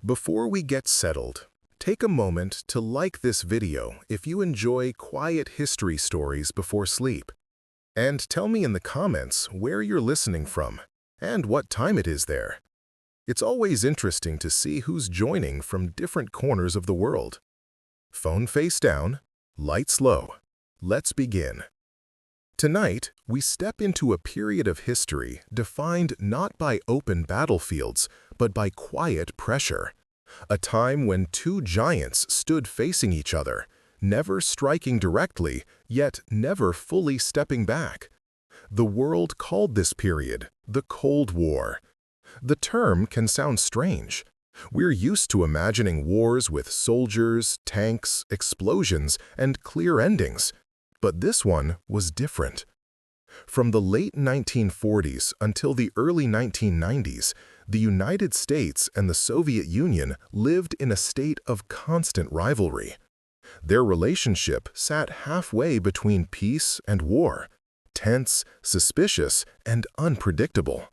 Before we get settled, take a moment to like this video if you enjoy quiet history stories before sleep. And tell me in the comments where you're listening from and what time it is there. It's always interesting to see who's joining from different corners of the world. Phone face down, lights low. Let's begin. Tonight, we step into a period of history defined not by open battlefields, but by quiet pressure. A time when two giants stood facing each other, never striking directly, yet never fully stepping back. The world called this period the Cold War. The term can sound strange. We're used to imagining wars with soldiers, tanks, explosions, and clear endings. But this one was different. From the late 1940s until the early 1990s, the United States and the Soviet Union lived in a state of constant rivalry. Their relationship sat halfway between peace and war, tense, suspicious, and unpredictable.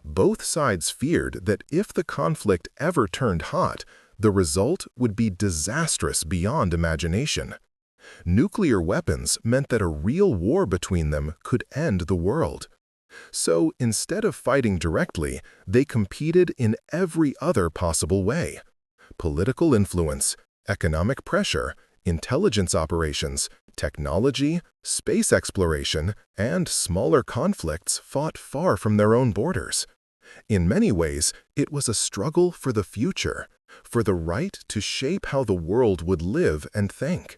Both sides feared that if the conflict ever turned hot, the result would be disastrous beyond imagination. Nuclear weapons meant that a real war between them could end the world. So instead of fighting directly, they competed in every other possible way. Political influence, economic pressure, intelligence operations, technology, space exploration, and smaller conflicts fought far from their own borders. In many ways, it was a struggle for the future, for the right to shape how the world would live and think.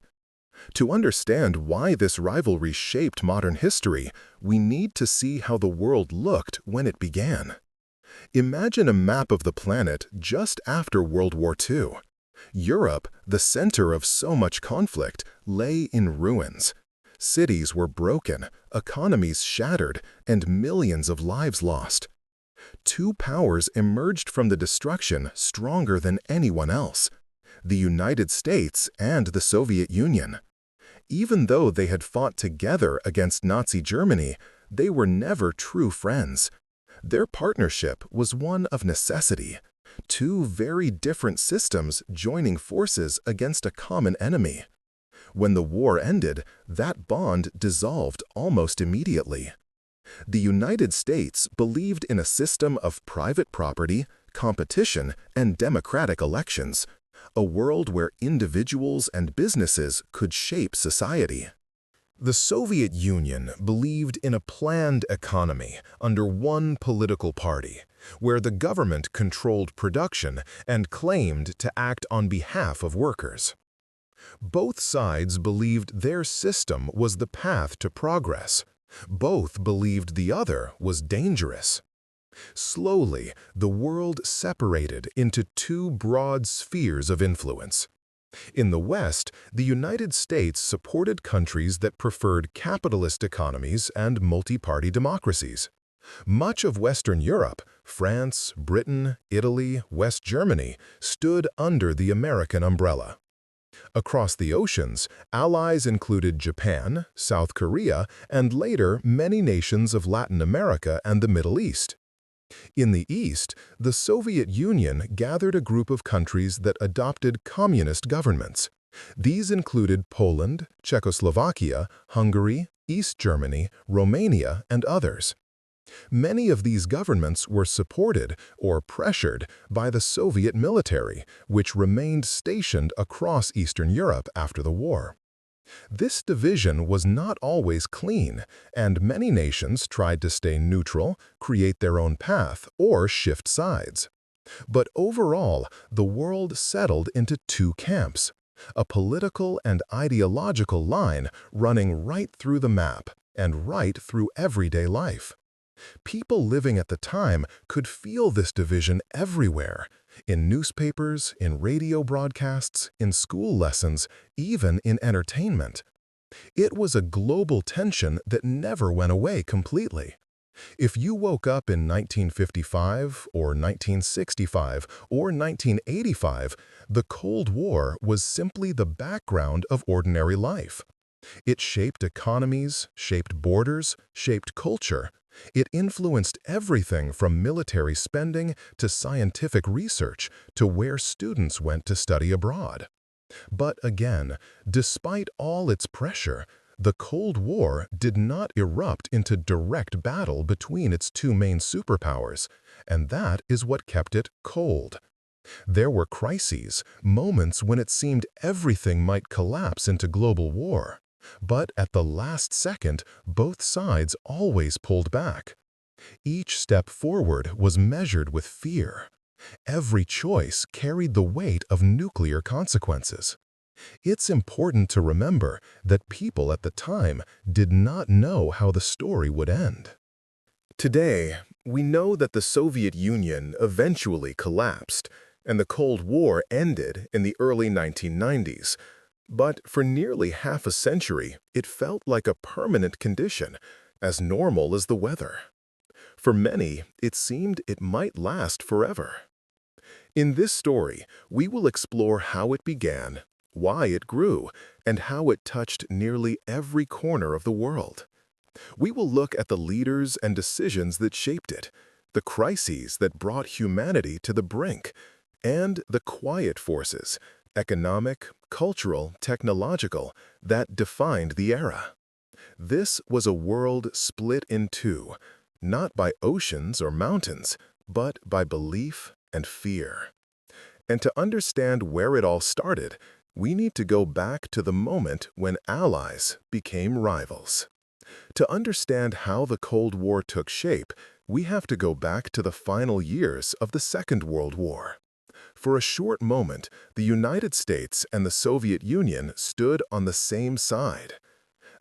To understand why this rivalry shaped modern history, we need to see how the world looked when it began. Imagine a map of the planet just after World War II. Europe, the center of so much conflict, lay in ruins. Cities were broken, economies shattered, and millions of lives lost. Two powers emerged from the destruction stronger than anyone else: the United States and the Soviet Union. Even though they had fought together against Nazi Germany, they were never true friends. Their partnership was one of necessity, two very different systems joining forces against a common enemy. When the war ended, that bond dissolved almost immediately. The United States believed in a system of private property, competition, and democratic elections, a world where individuals and businesses could shape society. The Soviet Union believed in a planned economy under one political party, where the government controlled production and claimed to act on behalf of workers. Both sides believed their system was the path to progress. Both believed the other was dangerous. Slowly, the world separated into two broad spheres of influence. In the West, the United States supported countries that preferred capitalist economies and multi-party democracies. Much of Western Europe, France, Britain, Italy, West Germany, stood under the American umbrella. Across the oceans, allies included Japan, South Korea, and later many nations of Latin America and the Middle East. In the East, the Soviet Union gathered a group of countries that adopted communist governments. These included Poland, Czechoslovakia, Hungary, East Germany, Romania, and others. Many of these governments were supported or pressured by the Soviet military, which remained stationed across Eastern Europe after the war. This division was not always clean, and many nations tried to stay neutral, create their own path, or shift sides. But overall, the world settled into two camps, a political and ideological line running right through the map and right through everyday life. People living at the time could feel this division everywhere, in newspapers, in radio broadcasts, in school lessons, even in entertainment. It was a global tension that never went away completely. If you woke up in 1955 or 1965 or 1985, the Cold War was simply the background of ordinary life. It shaped economies, shaped borders, shaped culture, It influenced everything from military spending to scientific research to where students went to study abroad. But again, despite all its pressure, the Cold War did not erupt into direct battle between its two main superpowers, and that is what kept it cold. There were crises, moments when it seemed everything might collapse into global war. But at the last second, both sides always pulled back. Each step forward was measured with fear. Every choice carried the weight of nuclear consequences. It's important to remember that people at the time did not know how the story would end. Today, we know that the Soviet Union eventually collapsed, and the Cold War ended in the early 1990s. But for nearly half a century, it felt like a permanent condition, as normal as the weather. For many, it seemed it might last forever. In this story, we will explore how it began, why it grew, and how it touched nearly every corner of the world. We will look at the leaders and decisions that shaped it, the crises that brought humanity to the brink, and the quiet forces, economic, cultural, technological, that defined the era. This was a world split in two, not by oceans or mountains, but by belief and fear. And to understand where it all started, we need to go back to the moment when allies became rivals. To understand how the Cold War took shape, we have to go back to the final years of the Second World War. For a short moment, the United States and the Soviet Union stood on the same side.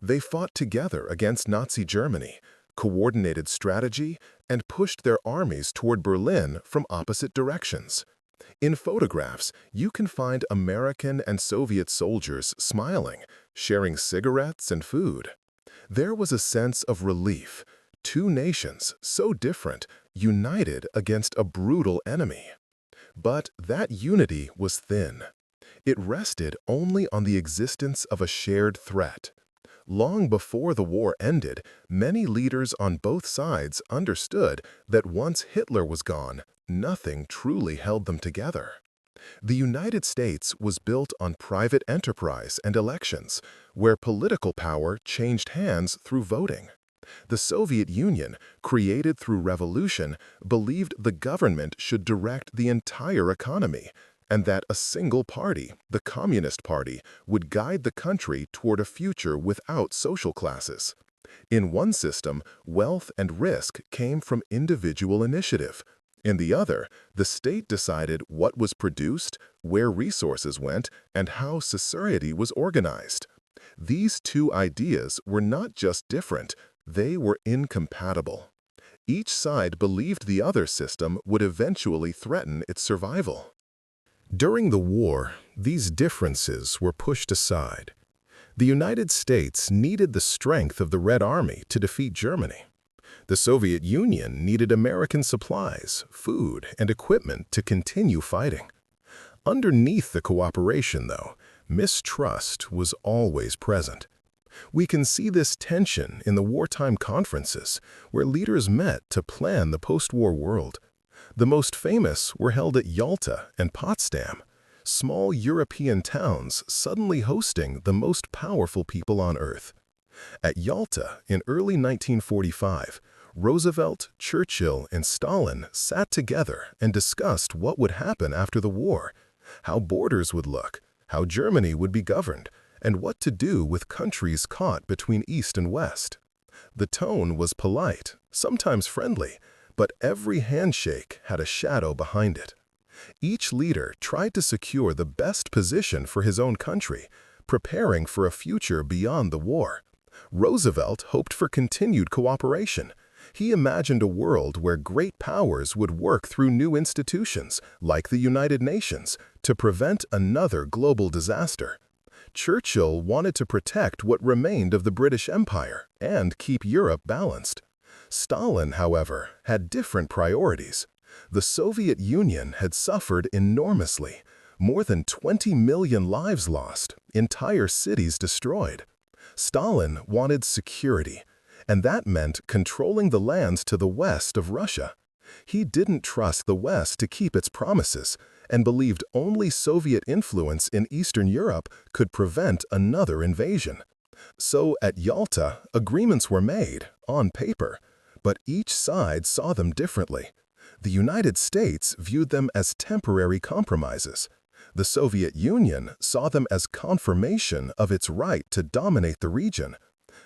They fought together against Nazi Germany, coordinated strategy, and pushed their armies toward Berlin from opposite directions. In photographs, you can find American and Soviet soldiers smiling, sharing cigarettes and food. There was a sense of relief. Two nations, so different, united against a brutal enemy. But that unity was thin. It rested only on the existence of a shared threat. Long before the war ended, many leaders on both sides understood that once Hitler was gone, nothing truly held them together. The United States was built on private enterprise and elections, where political power changed hands through voting. The Soviet Union, created through revolution, believed the government should direct the entire economy, and that a single party, the Communist Party, would guide the country toward a future without social classes. In one system, wealth and risk came from individual initiative. In the other, the state decided what was produced, where resources went, and how society was organized. These two ideas were not just different, they were incompatible. Each side believed the other system would eventually threaten its survival. During the war, these differences were pushed aside. The United States needed the strength of the Red Army to defeat Germany. The Soviet Union needed American supplies, food, and equipment to continue fighting. Underneath the cooperation, though, mistrust was always present. We can see this tension in the wartime conferences, where leaders met to plan the post-war world. The most famous were held at Yalta and Potsdam, small European towns suddenly hosting the most powerful people on Earth. At Yalta in early 1945, Roosevelt, Churchill, and Stalin sat together and discussed what would happen after the war, how borders would look, how Germany would be governed, and what to do with countries caught between East and West. The tone was polite, sometimes friendly, but every handshake had a shadow behind it. Each leader tried to secure the best position for his own country, preparing for a future beyond the war. Roosevelt hoped for continued cooperation. He imagined a world where great powers would work through new institutions, like the United Nations, to prevent another global disaster. Churchill wanted to protect what remained of the British Empire and keep Europe balanced. Stalin, however, had different priorities. The Soviet Union had suffered enormously. More than 20 million lives lost, entire cities destroyed. Stalin wanted security. and that meant controlling the lands to the west of Russia. He didn't trust the West to keep its promises and believed only Soviet influence in Eastern Europe could prevent another invasion. So at Yalta, agreements were made, on paper, but each side saw them differently. The United States viewed them as temporary compromises. The Soviet Union saw them as confirmation of its right to dominate the region.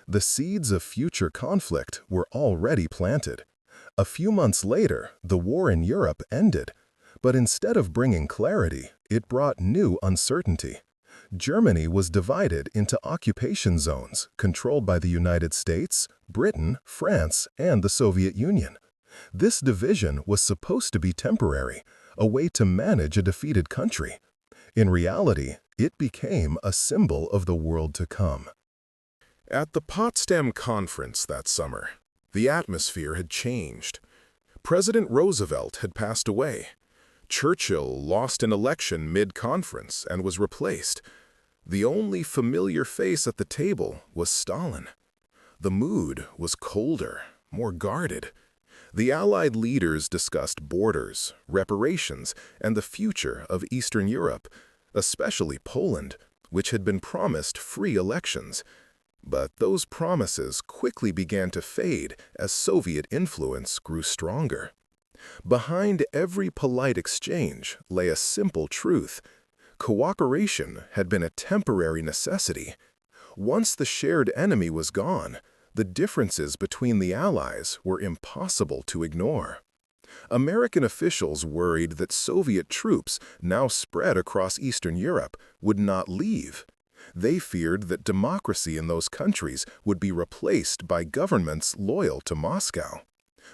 The seeds of future conflict were already planted. A few months later, the war in Europe ended, but instead of bringing clarity, it brought new uncertainty. Germany was divided into occupation zones controlled by the United States, Britain, France, and the Soviet Union. This division was supposed to be temporary, a way to manage a defeated country. In reality, it became a symbol of the world to come. At the Potsdam Conference that summer, the atmosphere had changed. President Roosevelt had passed away. Churchill lost an election mid-conference and was replaced. The only familiar face at the table was Stalin. The mood was colder, more guarded. The Allied leaders discussed borders, reparations, and the future of Eastern Europe, especially Poland, which had been promised free elections. But those promises quickly began to fade as Soviet influence grew stronger. Behind every polite exchange lay a simple truth. Cooperation had been a temporary necessity. Once the shared enemy was gone, the differences between the Allies were impossible to ignore. American officials worried that Soviet troops, now spread across Eastern Europe, would not leave. They feared that democracy in those countries would be replaced by governments loyal to Moscow.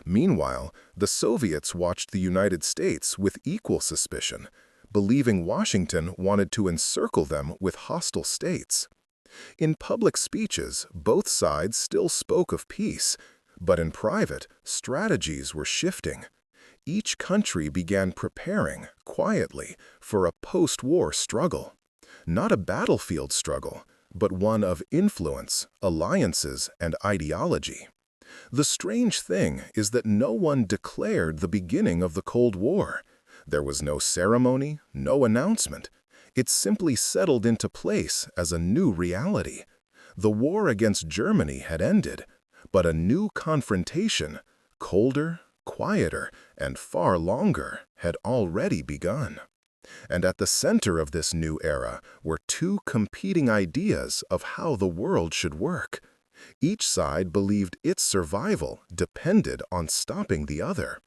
Meanwhile, the Soviets watched the United States with equal suspicion, believing Washington wanted to encircle them with hostile states. In public speeches, both sides still spoke of peace, but in private, strategies were shifting. Each country began preparing, quietly, for a post-war struggle. Not a battlefield struggle, but one of influence, alliances, and ideology. The strange thing is that no one declared the beginning of the Cold War. There was no ceremony, no announcement. It simply settled into place as a new reality. The war against Germany had ended, but a new confrontation, colder, quieter, and far longer, had already begun. And at the center of this new era were two competing ideas of how the world should work. Each side believed its survival depended on stopping the other.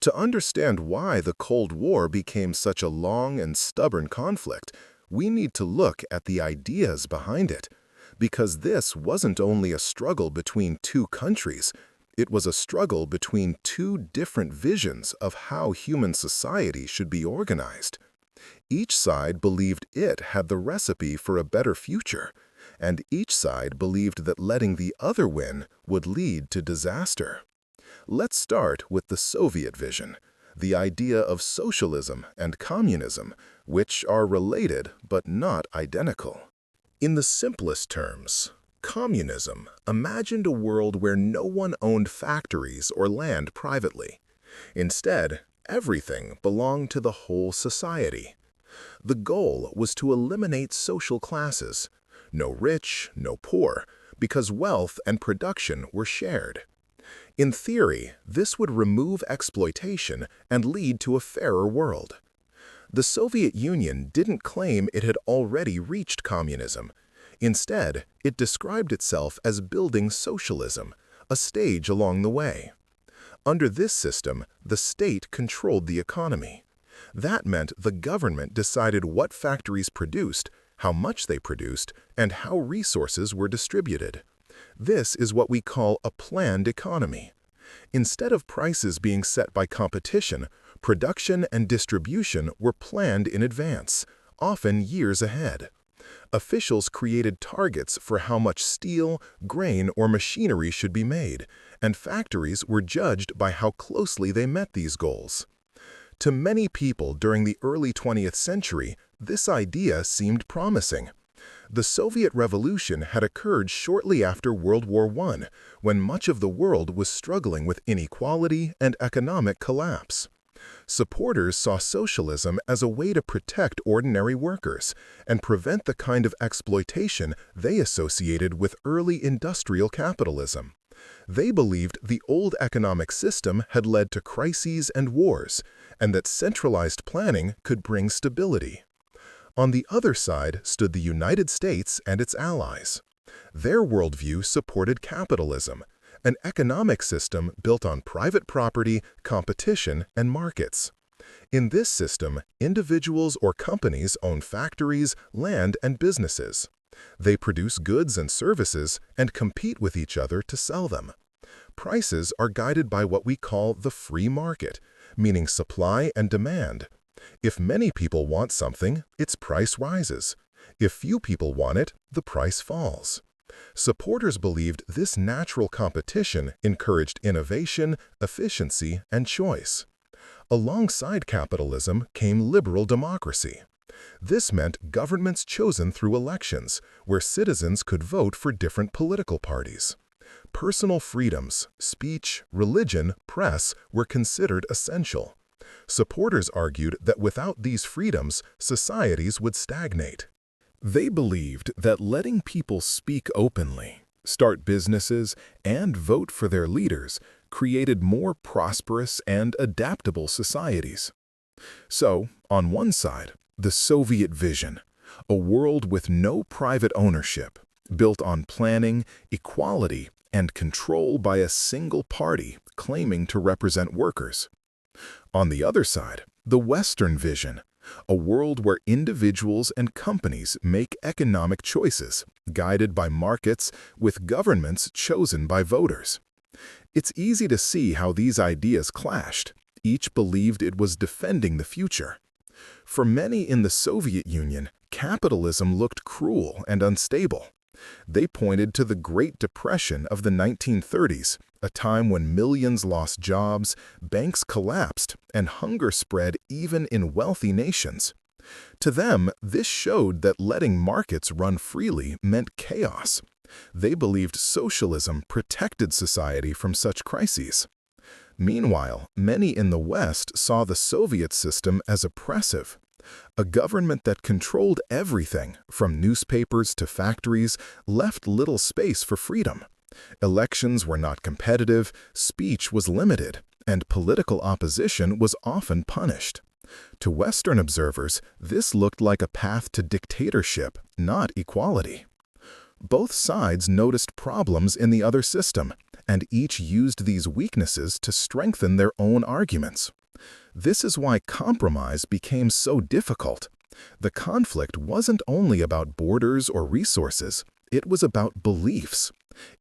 To understand why the Cold War became such a long and stubborn conflict, we need to look at the ideas behind it. Because this wasn't only a struggle between two countries, it was a struggle between two different visions of how human society should be organized. Each side believed it had the recipe for a better future, and each side believed that letting the other win would lead to disaster. Let's start with the Soviet vision, the idea of socialism and communism, which are related but not identical. In the simplest terms, communism imagined a world where no one owned factories or land privately. Instead, everything belonged to the whole society. The goal was to eliminate social classes. No rich, no poor, because wealth and production were shared. In theory, this would remove exploitation and lead to a fairer world. The Soviet Union didn't claim it had already reached communism. Instead, it described itself as building socialism, a stage along the way. Under this system, the state controlled the economy. That meant the government decided what factories produced, how much they produced, and how resources were distributed. This is what we call a planned economy. Instead of prices being set by competition, production and distribution were planned in advance, often years ahead. Officials created targets for how much steel, grain, or machinery should be made, and factories were judged by how closely they met these goals. To many people during the early 20th century, this idea seemed promising. The Soviet Revolution had occurred shortly after World War I, when much of the world was struggling with inequality and economic collapse. Supporters saw socialism as a way to protect ordinary workers and prevent the kind of exploitation they associated with early industrial capitalism. They believed the old economic system had led to crises and wars, and that centralized planning could bring stability. On the other side stood the United States and its allies. Their worldview supported capitalism, an economic system built on private property, competition, and markets. In this system, individuals or companies own factories, land, and businesses. They produce goods and services and compete with each other to sell them. Prices are guided by what we call the free market, meaning supply and demand. If many people want something, its price rises. If few people want it, the price falls. Supporters believed this natural competition encouraged innovation, efficiency, and choice. Alongside capitalism came liberal democracy. This meant governments chosen through elections, where citizens could vote for different political parties. Personal freedoms, speech, religion, press were considered essential. Supporters argued that without these freedoms, societies would stagnate. They believed that letting people speak openly, start businesses, and vote for their leaders created more prosperous and adaptable societies. So, on one side, the Soviet vision, a world with no private ownership, built on planning, equality, and control by a single party claiming to represent workers. On the other side, the Western vision, a world where individuals and companies make economic choices, guided by markets, with governments chosen by voters. It's easy to see how these ideas clashed. Each believed it was defending the future. For many in the Soviet Union, capitalism looked cruel and unstable. They pointed to the Great Depression of the 1930s, a time when millions lost jobs, banks collapsed, and hunger spread even in wealthy nations. To them, this showed that letting markets run freely meant chaos. They believed socialism protected society from such crises. Meanwhile, many in the West saw the Soviet system as oppressive. A government that controlled everything, from newspapers to factories, left little space for freedom. Elections were not competitive, speech was limited, and political opposition was often punished. To Western observers, this looked like a path to dictatorship, not equality. Both sides noticed problems in the other system, and each used these weaknesses to strengthen their own arguments. This is why compromise became so difficult. The conflict wasn't only about borders or resources, it was about beliefs.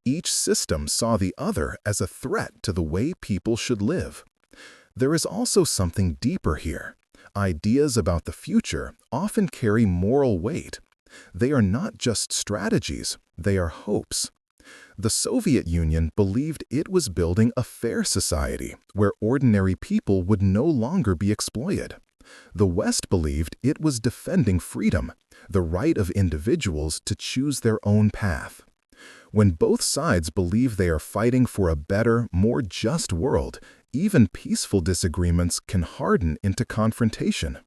Each system saw the other as a threat to the way people should live. There is also something deeper here. Ideas about the future often carry moral weight. They are not just strategies, they are hopes. The Soviet Union believed it was building a fair society where ordinary people would no longer be exploited. The West believed it was defending freedom, the right of individuals to choose their own path. When both sides believe they are fighting for a better, more just world, even peaceful disagreements can harden into confrontation.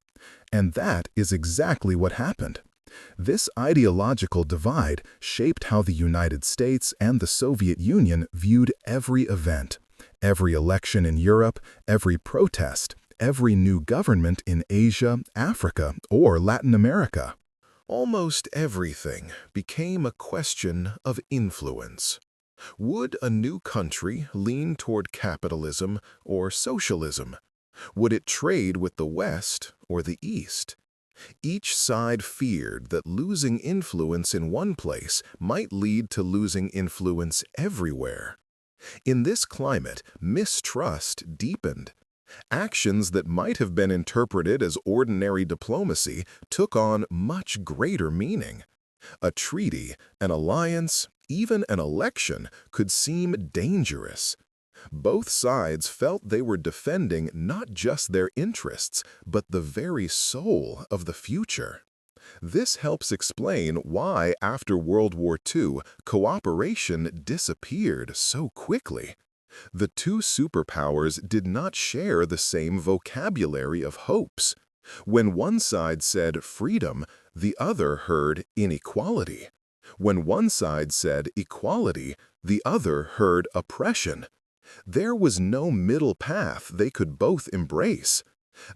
And that is exactly what happened. This ideological divide shaped how the United States and the Soviet Union viewed every event, every election in Europe, every protest, every new government in Asia, Africa, or Latin America. Almost everything became a question of influence. Would a new country lean toward capitalism or socialism? Would it trade with the West or the East? Each side feared that losing influence in one place might lead to losing influence everywhere. In this climate, mistrust deepened. Actions that might have been interpreted as ordinary diplomacy took on much greater meaning. A treaty, an alliance, even an election could seem dangerous. Both sides felt they were defending not just their interests, but the very soul of the future. This helps explain why, after World War II, cooperation disappeared so quickly. The two superpowers did not share the same vocabulary of hopes. When one side said freedom, the other heard inequality. When one side said equality, the other heard oppression. There was no middle path they could both embrace.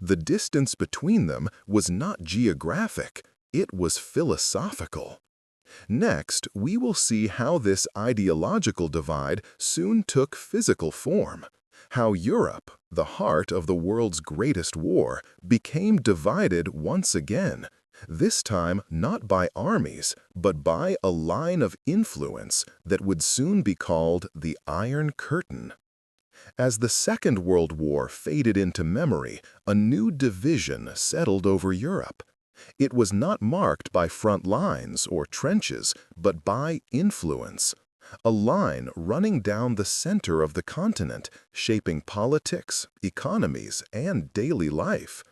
The distance between them was not geographic, it was philosophical. Next, we will see how this ideological divide soon took physical form, how Europe, the heart of the world's greatest war, became divided once again, this time not by armies, but by a line of influence that would soon be called the Iron Curtain. As the Second World War faded into memory, a new division settled over Europe. It was not marked by front lines or trenches, but by influence. A line running down the center of the continent, shaping politics, economies, and daily life.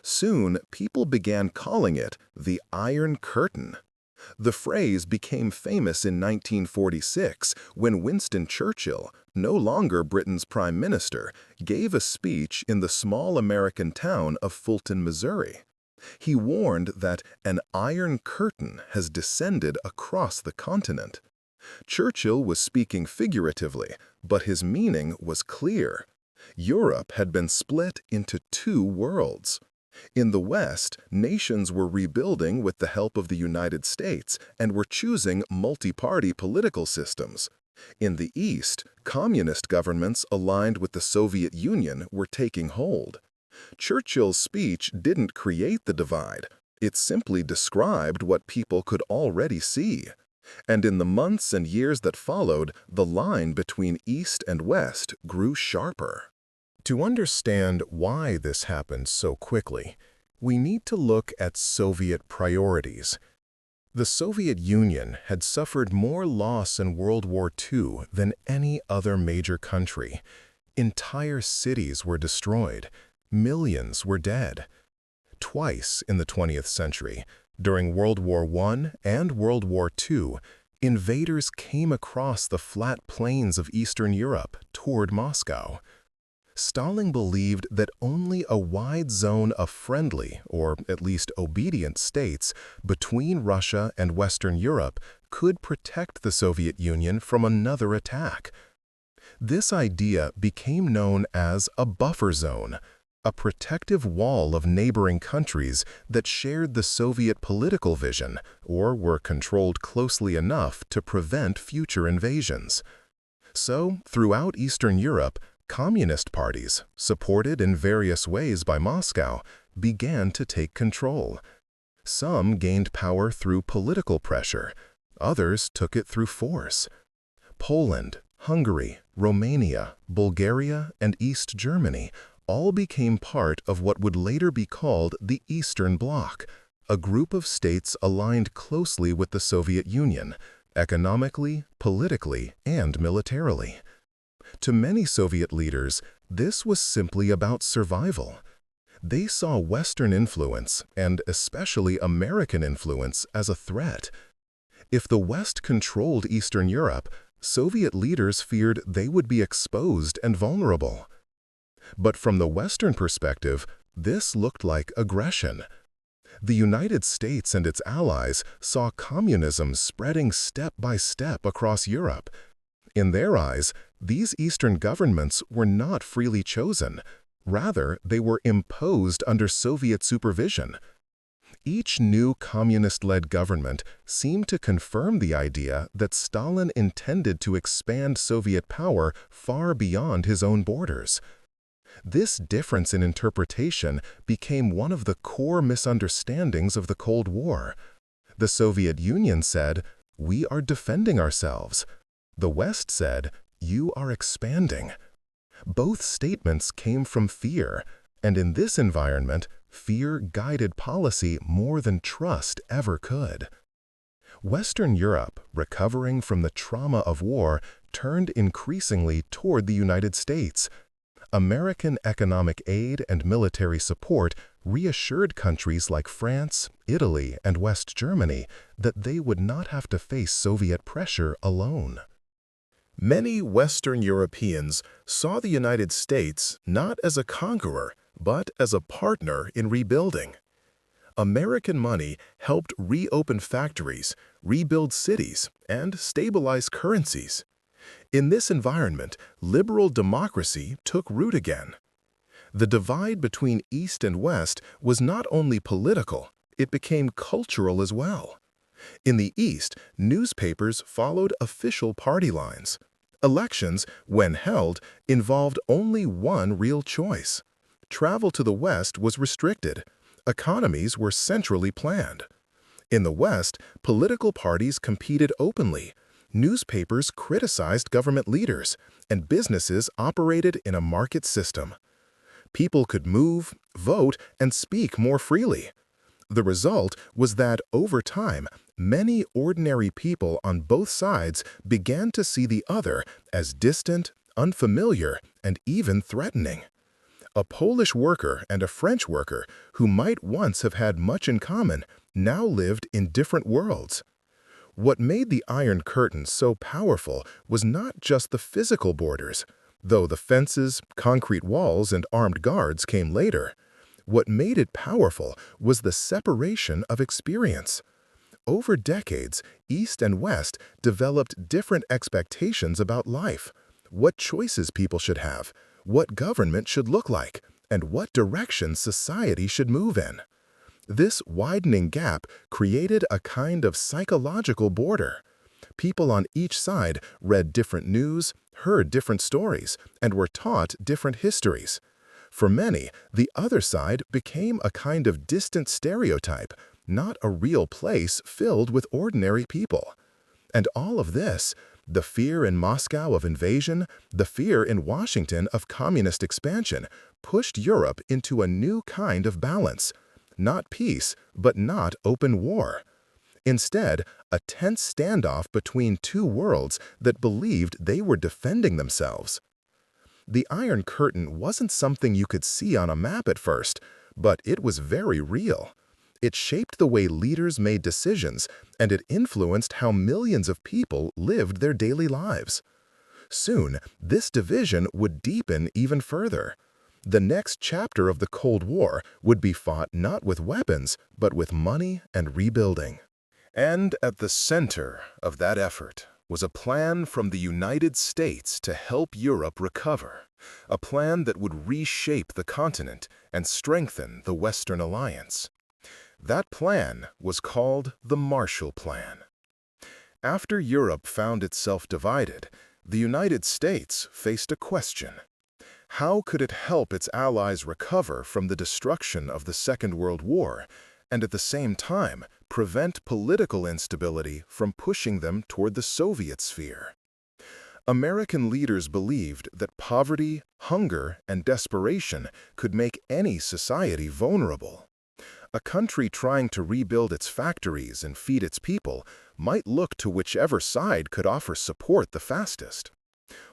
Soon, people began calling it the Iron Curtain. The phrase became famous in 1946 when Winston Churchill, no longer Britain's prime minister, gave a speech in the small American town of Fulton, Missouri. He warned that an iron curtain has descended across the continent. Churchill was speaking figuratively, but his meaning was clear. Europe had been split into two worlds. In the West, nations were rebuilding with the help of the United States and were choosing multi-party political systems. In the East, communist governments aligned with the Soviet Union were taking hold. Churchill's speech didn't create the divide. It simply described what people could already see. And in the months and years that followed, the line between East and West grew sharper. To understand why this happened so quickly, we need to look at Soviet priorities. The Soviet Union had suffered more loss in World War II than any other major country. Entire cities were destroyed. Millions were dead. Twice in the 20th century, during World War I and World War II, invaders came across the flat plains of Eastern Europe toward Moscow. Stalin believed that only a wide zone of friendly, or at least obedient states between Russia and Western Europe could protect the Soviet Union from another attack. This idea became known as a buffer zone, a protective wall of neighboring countries that shared the Soviet political vision or were controlled closely enough to prevent future invasions. So, throughout Eastern Europe, communist parties, supported in various ways by Moscow, began to take control. Some gained power through political pressure, others took it through force. Poland, Hungary, Romania, Bulgaria, and East Germany all became part of what would later be called the Eastern Bloc, a group of states aligned closely with the Soviet Union, economically, politically, and militarily. To many Soviet leaders, this was simply about survival. They saw Western influence, and especially American influence, as a threat. If the West controlled Eastern Europe, Soviet leaders feared they would be exposed and vulnerable. But from the Western perspective, this looked like aggression. The United States and its allies saw communism spreading step by step across Europe. In their eyes, these Eastern governments were not freely chosen. Rather, they were imposed under Soviet supervision. Each new communist-led government seemed to confirm the idea that Stalin intended to expand Soviet power far beyond his own borders. This difference in interpretation became one of the core misunderstandings of the Cold War. The Soviet Union said, "We are defending ourselves." The West said, "You are expanding." Both statements came from fear, and in this environment, fear guided policy more than trust ever could. Western Europe, recovering from the trauma of war, turned increasingly toward the United States. American economic aid and military support reassured countries like France, Italy, and West Germany that they would not have to face Soviet pressure alone. Many Western Europeans saw the United States not as a conqueror, but as a partner in rebuilding. American money helped reopen factories, rebuild cities, and stabilize currencies. In this environment, liberal democracy took root again. The divide between East and West was not only political, it became cultural as well. In the East, newspapers followed official party lines. Elections, when held, involved only one real choice. Travel to the West was restricted. Economies were centrally planned. In the West, political parties competed openly. Newspapers criticized government leaders, and businesses operated in a market system. People could move, vote, and speak more freely. The result was that, over time, many ordinary people on both sides began to see the other as distant, unfamiliar, and even threatening. A Polish worker and a French worker, who might once have had much in common, now lived in different worlds. What made the Iron Curtain so powerful was not just the physical borders, though the fences, concrete walls, and armed guards came later. What made it powerful was the separation of experience. Over decades, East and West developed different expectations about life, what choices people should have, what government should look like, and what direction society should move in. This widening gap created a kind of psychological border. People on each side read different news, heard different stories, and were taught different histories. For many, the other side became a kind of distant stereotype, not a real place filled with ordinary people. And all of this, the fear in Moscow of invasion, the fear in Washington of communist expansion, pushed Europe into a new kind of balance. Not peace, but not open war. Instead, a tense standoff between two worlds that believed they were defending themselves. The Iron Curtain wasn't something you could see on a map at first, but it was very real. It shaped the way leaders made decisions, and it influenced how millions of people lived their daily lives. Soon, this division would deepen even further. The next chapter of the Cold War would be fought not with weapons, but with money and rebuilding. And at the center of that effort was a plan from the United States to help Europe recover, a plan that would reshape the continent and strengthen the Western alliance. That plan was called the Marshall Plan. After Europe found itself divided, the United States faced a question. How could it help its allies recover from the destruction of the Second World War, and at the same time prevent political instability from pushing them toward the Soviet sphere? American leaders believed that poverty, hunger, and desperation could make any society vulnerable. A country trying to rebuild its factories and feed its people might look to whichever side could offer support the fastest.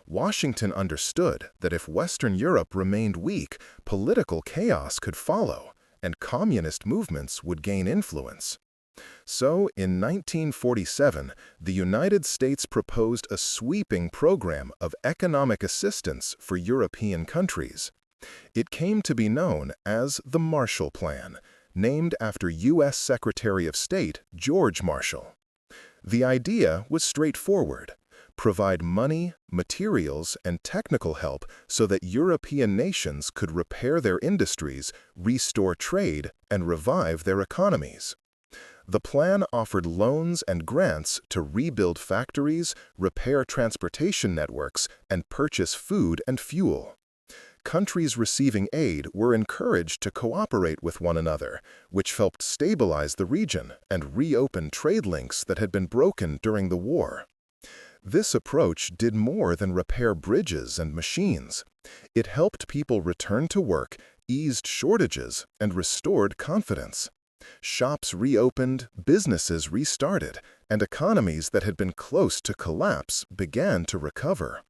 Washington understood that if Western Europe remained weak, political chaos could follow, and communist movements would gain influence. So, in 1947, the United States proposed a sweeping program of economic assistance for European countries. It came to be known as the Marshall Plan, named after U.S. Secretary of State George Marshall. The idea was straightforward: provide money, materials, and technical help so that European nations could repair their industries, restore trade, and revive their economies. The plan offered loans and grants to rebuild factories, repair transportation networks, and purchase food and fuel. Countries receiving aid were encouraged to cooperate with one another, which helped stabilize the region and reopen trade links that had been broken during the war. This approach did more than repair bridges and machines. It helped people return to work, eased shortages, and restored confidence. Shops reopened, businesses restarted, and economies that had been close to collapse began to recover.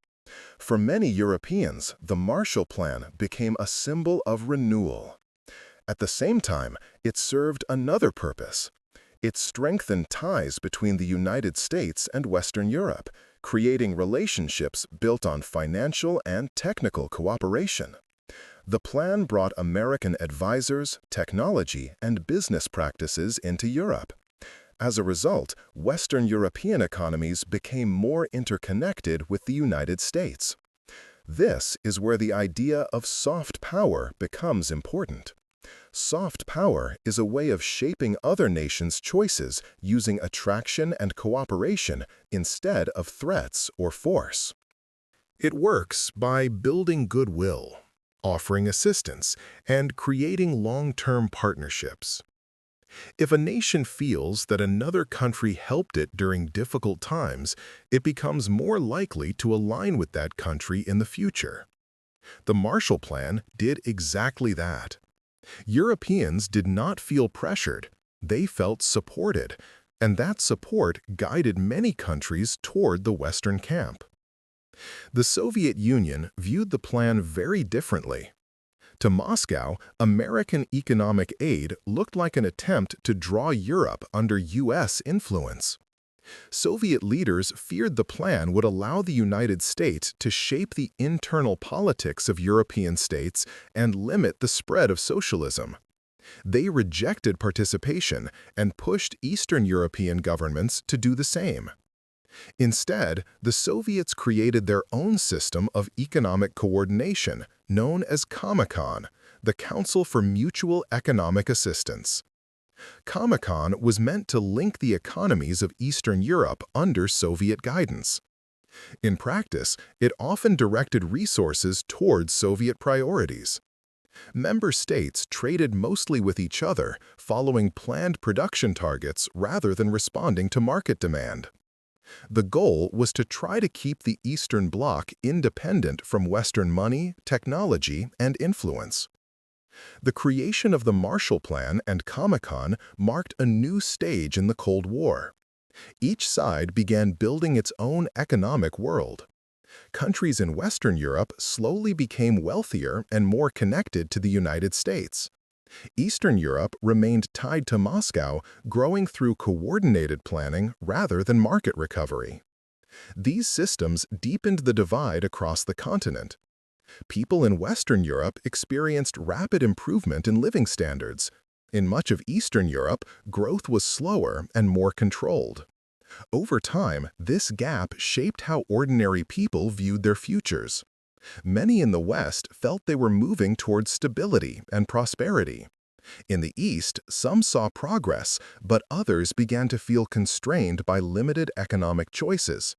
For many Europeans, the Marshall Plan became a symbol of renewal. At the same time, it served another purpose. It strengthened ties between the United States and Western Europe, creating relationships built on financial and technical cooperation. The plan brought American advisors, technology, and business practices into Europe. As a result, Western European economies became more interconnected with the United States. This is where the idea of soft power becomes important. Soft power is a way of shaping other nations' choices using attraction and cooperation instead of threats or force. It works by building goodwill, offering assistance, and creating long-term partnerships. If a nation feels that another country helped it during difficult times, it becomes more likely to align with that country in the future. The Marshall Plan did exactly that. Europeans did not feel pressured, they felt supported, and that support guided many countries toward the Western camp. The Soviet Union viewed the plan very differently. To Moscow, American economic aid looked like an attempt to draw Europe under U.S. influence. Soviet leaders feared the plan would allow the United States to shape the internal politics of European states and limit the spread of socialism. They rejected participation and pushed Eastern European governments to do the same. Instead, the Soviets created their own system of economic coordination, known as Comecon, the Council for Mutual Economic Assistance. Comecon was meant to link the economies of Eastern Europe under Soviet guidance. In practice, it often directed resources towards Soviet priorities. Member states traded mostly with each other, following planned production targets rather than responding to market demand. The goal was to try to keep the Eastern Bloc independent from Western money, technology, and influence. The creation of the Marshall Plan and Comecon marked a new stage in the Cold War. Each side began building its own economic world. Countries in Western Europe slowly became wealthier and more connected to the United States. Eastern Europe remained tied to Moscow, growing through coordinated planning rather than market recovery. These systems deepened the divide across the continent. People in Western Europe experienced rapid improvement in living standards. In much of Eastern Europe, growth was slower and more controlled. Over time, this gap shaped how ordinary people viewed their futures. Many in the West felt they were moving towards stability and prosperity. In the East, some saw progress, but others began to feel constrained by limited economic choices.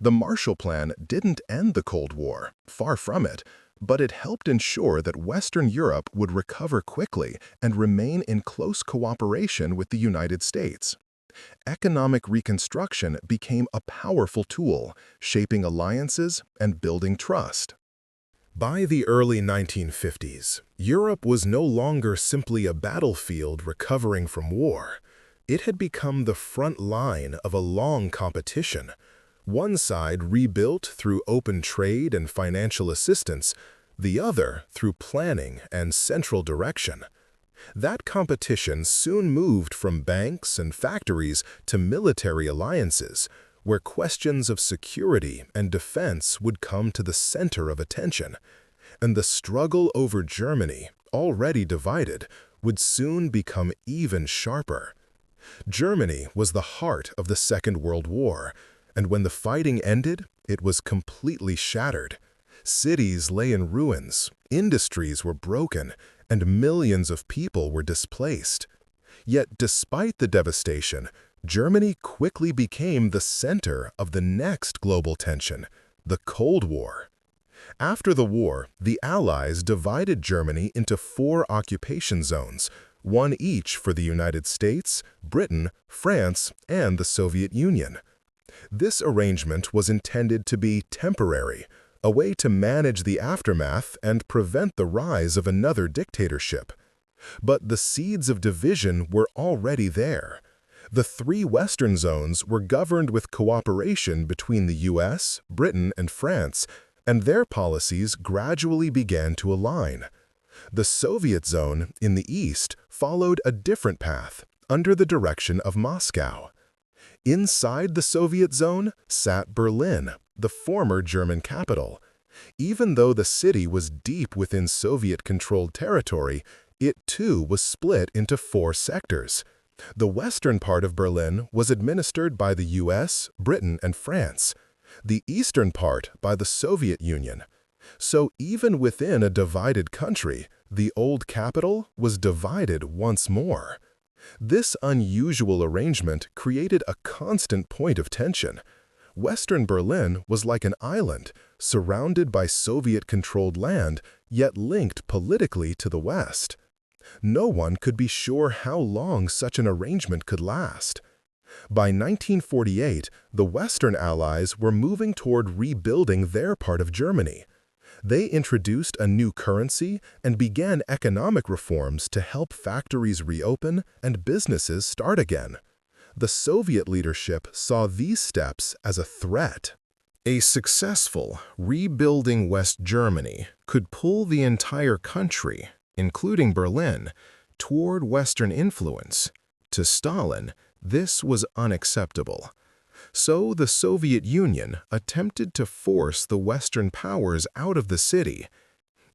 The Marshall Plan didn't end the Cold War, far from it, but it helped ensure that Western Europe would recover quickly and remain in close cooperation with the United States. Economic reconstruction became a powerful tool, shaping alliances and building trust. By the early 1950s, Europe was no longer simply a battlefield recovering from war. It had become the front line of a long competition. One side rebuilt through open trade and financial assistance, the other through planning and central direction. That competition soon moved from banks and factories to military alliances, where questions of security and defense would come to the center of attention. And the struggle over Germany, already divided, would soon become even sharper. Germany was the heart of the Second World War, and when the fighting ended, it was completely shattered. Cities lay in ruins, industries were broken, and millions of people were displaced. Yet despite the devastation, Germany quickly became the center of the next global tension, the Cold War. After the war, the Allies divided Germany into 4 occupation zones, one each for the United States, Britain, France, and the Soviet Union. This arrangement was intended to be temporary, a way to manage the aftermath and prevent the rise of another dictatorship. But the seeds of division were already there. The three Western zones were governed with cooperation between the US, Britain, and France, and their policies gradually began to align. The Soviet zone in the east followed a different path, under the direction of Moscow. Inside the Soviet zone sat Berlin, the former German capital. Even though the city was deep within Soviet-controlled territory, it too was split into four sectors. The western part of Berlin was administered by the US, Britain, and France. The eastern part by the Soviet Union. So even within a divided country, the old capital was divided once more. This unusual arrangement created a constant point of tension. Western Berlin was like an island, surrounded by Soviet-controlled land, yet linked politically to the West. No one could be sure how long such an arrangement could last. By 1948, the Western Allies were moving toward rebuilding their part of Germany. They introduced a new currency and began economic reforms to help factories reopen and businesses start again. The Soviet leadership saw these steps as a threat. A successful, rebuilding West Germany could pull the entire country, including Berlin, toward Western influence. To Stalin, this was unacceptable. So the Soviet Union attempted to force the Western powers out of the city.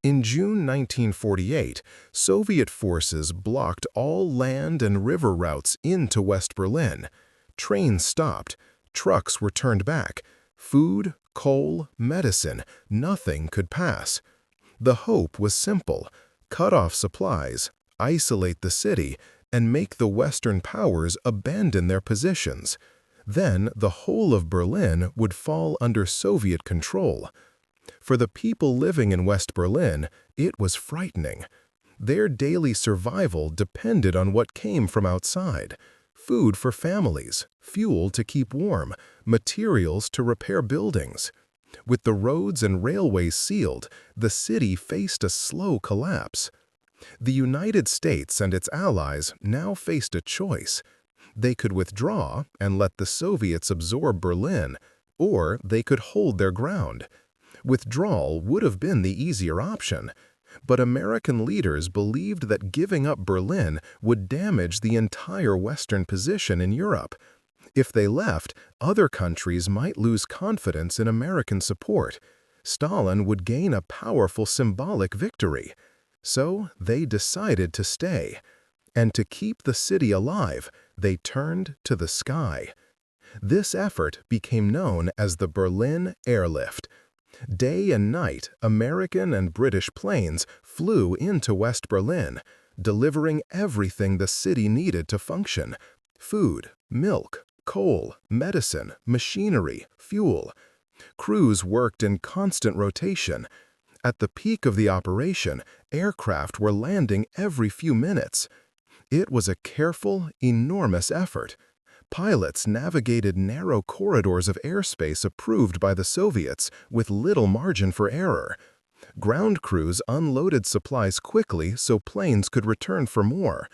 In June 1948, Soviet forces blocked all land and river routes into West Berlin. Trains stopped, trucks were turned back, food, coal, medicine, nothing could pass. The hope was simple: cut off supplies, isolate the city, and make the Western powers abandon their positions. Then the whole of Berlin would fall under Soviet control. For the people living in West Berlin, it was frightening. Their daily survival depended on what came from outside: food for families, fuel to keep warm, materials to repair buildings. With the roads and railways sealed, the city faced a slow collapse. The United States and its allies now faced a choice. They could withdraw and let the Soviets absorb Berlin, or they could hold their ground. Withdrawal would have been the easier option, but American leaders believed that giving up Berlin would damage the entire Western position in Europe. If they left, other countries might lose confidence in American support. Stalin would gain a powerful symbolic victory. So they decided to stay. And to keep the city alive, they turned to the sky. This effort became known as the Berlin Airlift. Day and night, American and British planes flew into West Berlin, delivering everything the city needed to function: food, milk, coal, medicine, machinery, fuel. Crews worked in constant rotation. At the peak of the operation, aircraft were landing every few minutes. It was a careful, enormous effort. Pilots navigated narrow corridors of airspace approved by the Soviets with little margin for error. Ground crews unloaded supplies quickly so planes could return for more.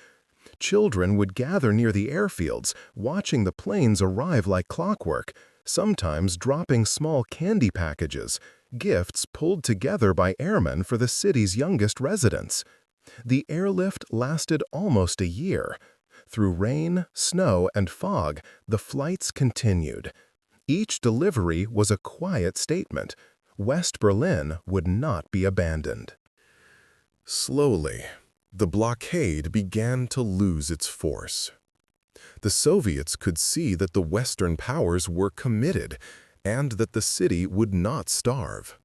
Children would gather near the airfields, watching the planes arrive like clockwork, sometimes dropping small candy packages, gifts pulled together by airmen for the city's youngest residents. The airlift lasted almost a year. Through rain, snow, and fog, the flights continued. Each delivery was a quiet statement: West Berlin would not be abandoned. Slowly, the blockade began to lose its force. The Soviets could see that the Western powers were committed and that the city would not starve.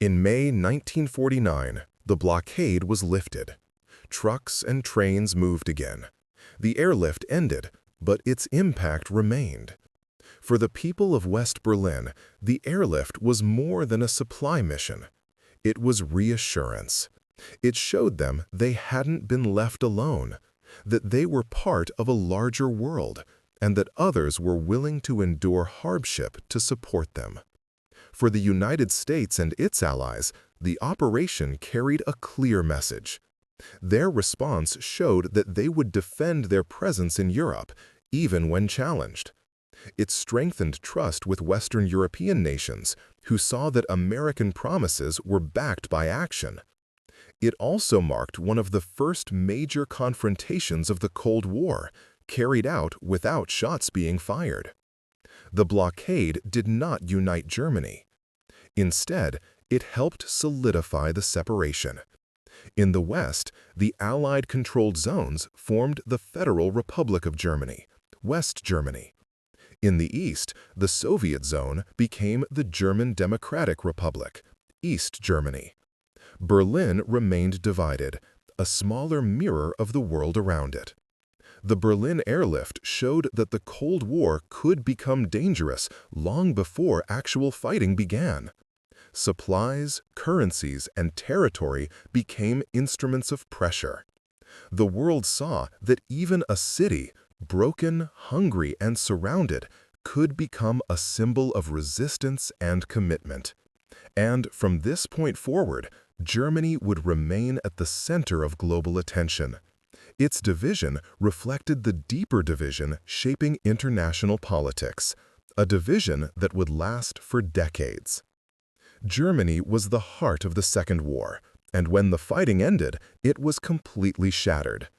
In May 1949, the blockade was lifted. Trucks and trains moved again. The airlift ended, but its impact remained. For the people of West Berlin, the airlift was more than a supply mission. It was reassurance. It showed them they hadn't been left alone, that they were part of a larger world, and that others were willing to endure hardship to support them. For the United States and its allies, the operation carried a clear message. Their response showed that they would defend their presence in Europe, even when challenged. It strengthened trust with Western European nations, who saw that American promises were backed by action. It also marked one of the first major confrontations of the Cold War, carried out without shots being fired. The blockade did not unite Germany. Instead, it helped solidify the separation. In the West, the Allied-controlled zones formed the Federal Republic of Germany, West Germany. In the East, the Soviet zone became the German Democratic Republic, East Germany. Berlin remained divided, a smaller mirror of the world around it. The Berlin Airlift showed that the Cold War could become dangerous long before actual fighting began. Supplies, currencies, and territory became instruments of pressure. The world saw that even a city, broken, hungry, and surrounded, could become a symbol of resistance and commitment. And from this point forward, Germany would remain at the center of global attention. Its division reflected the deeper division shaping international politics, a division that would last for decades. Germany was the heart of the Second War, and when the fighting ended, it was completely shattered.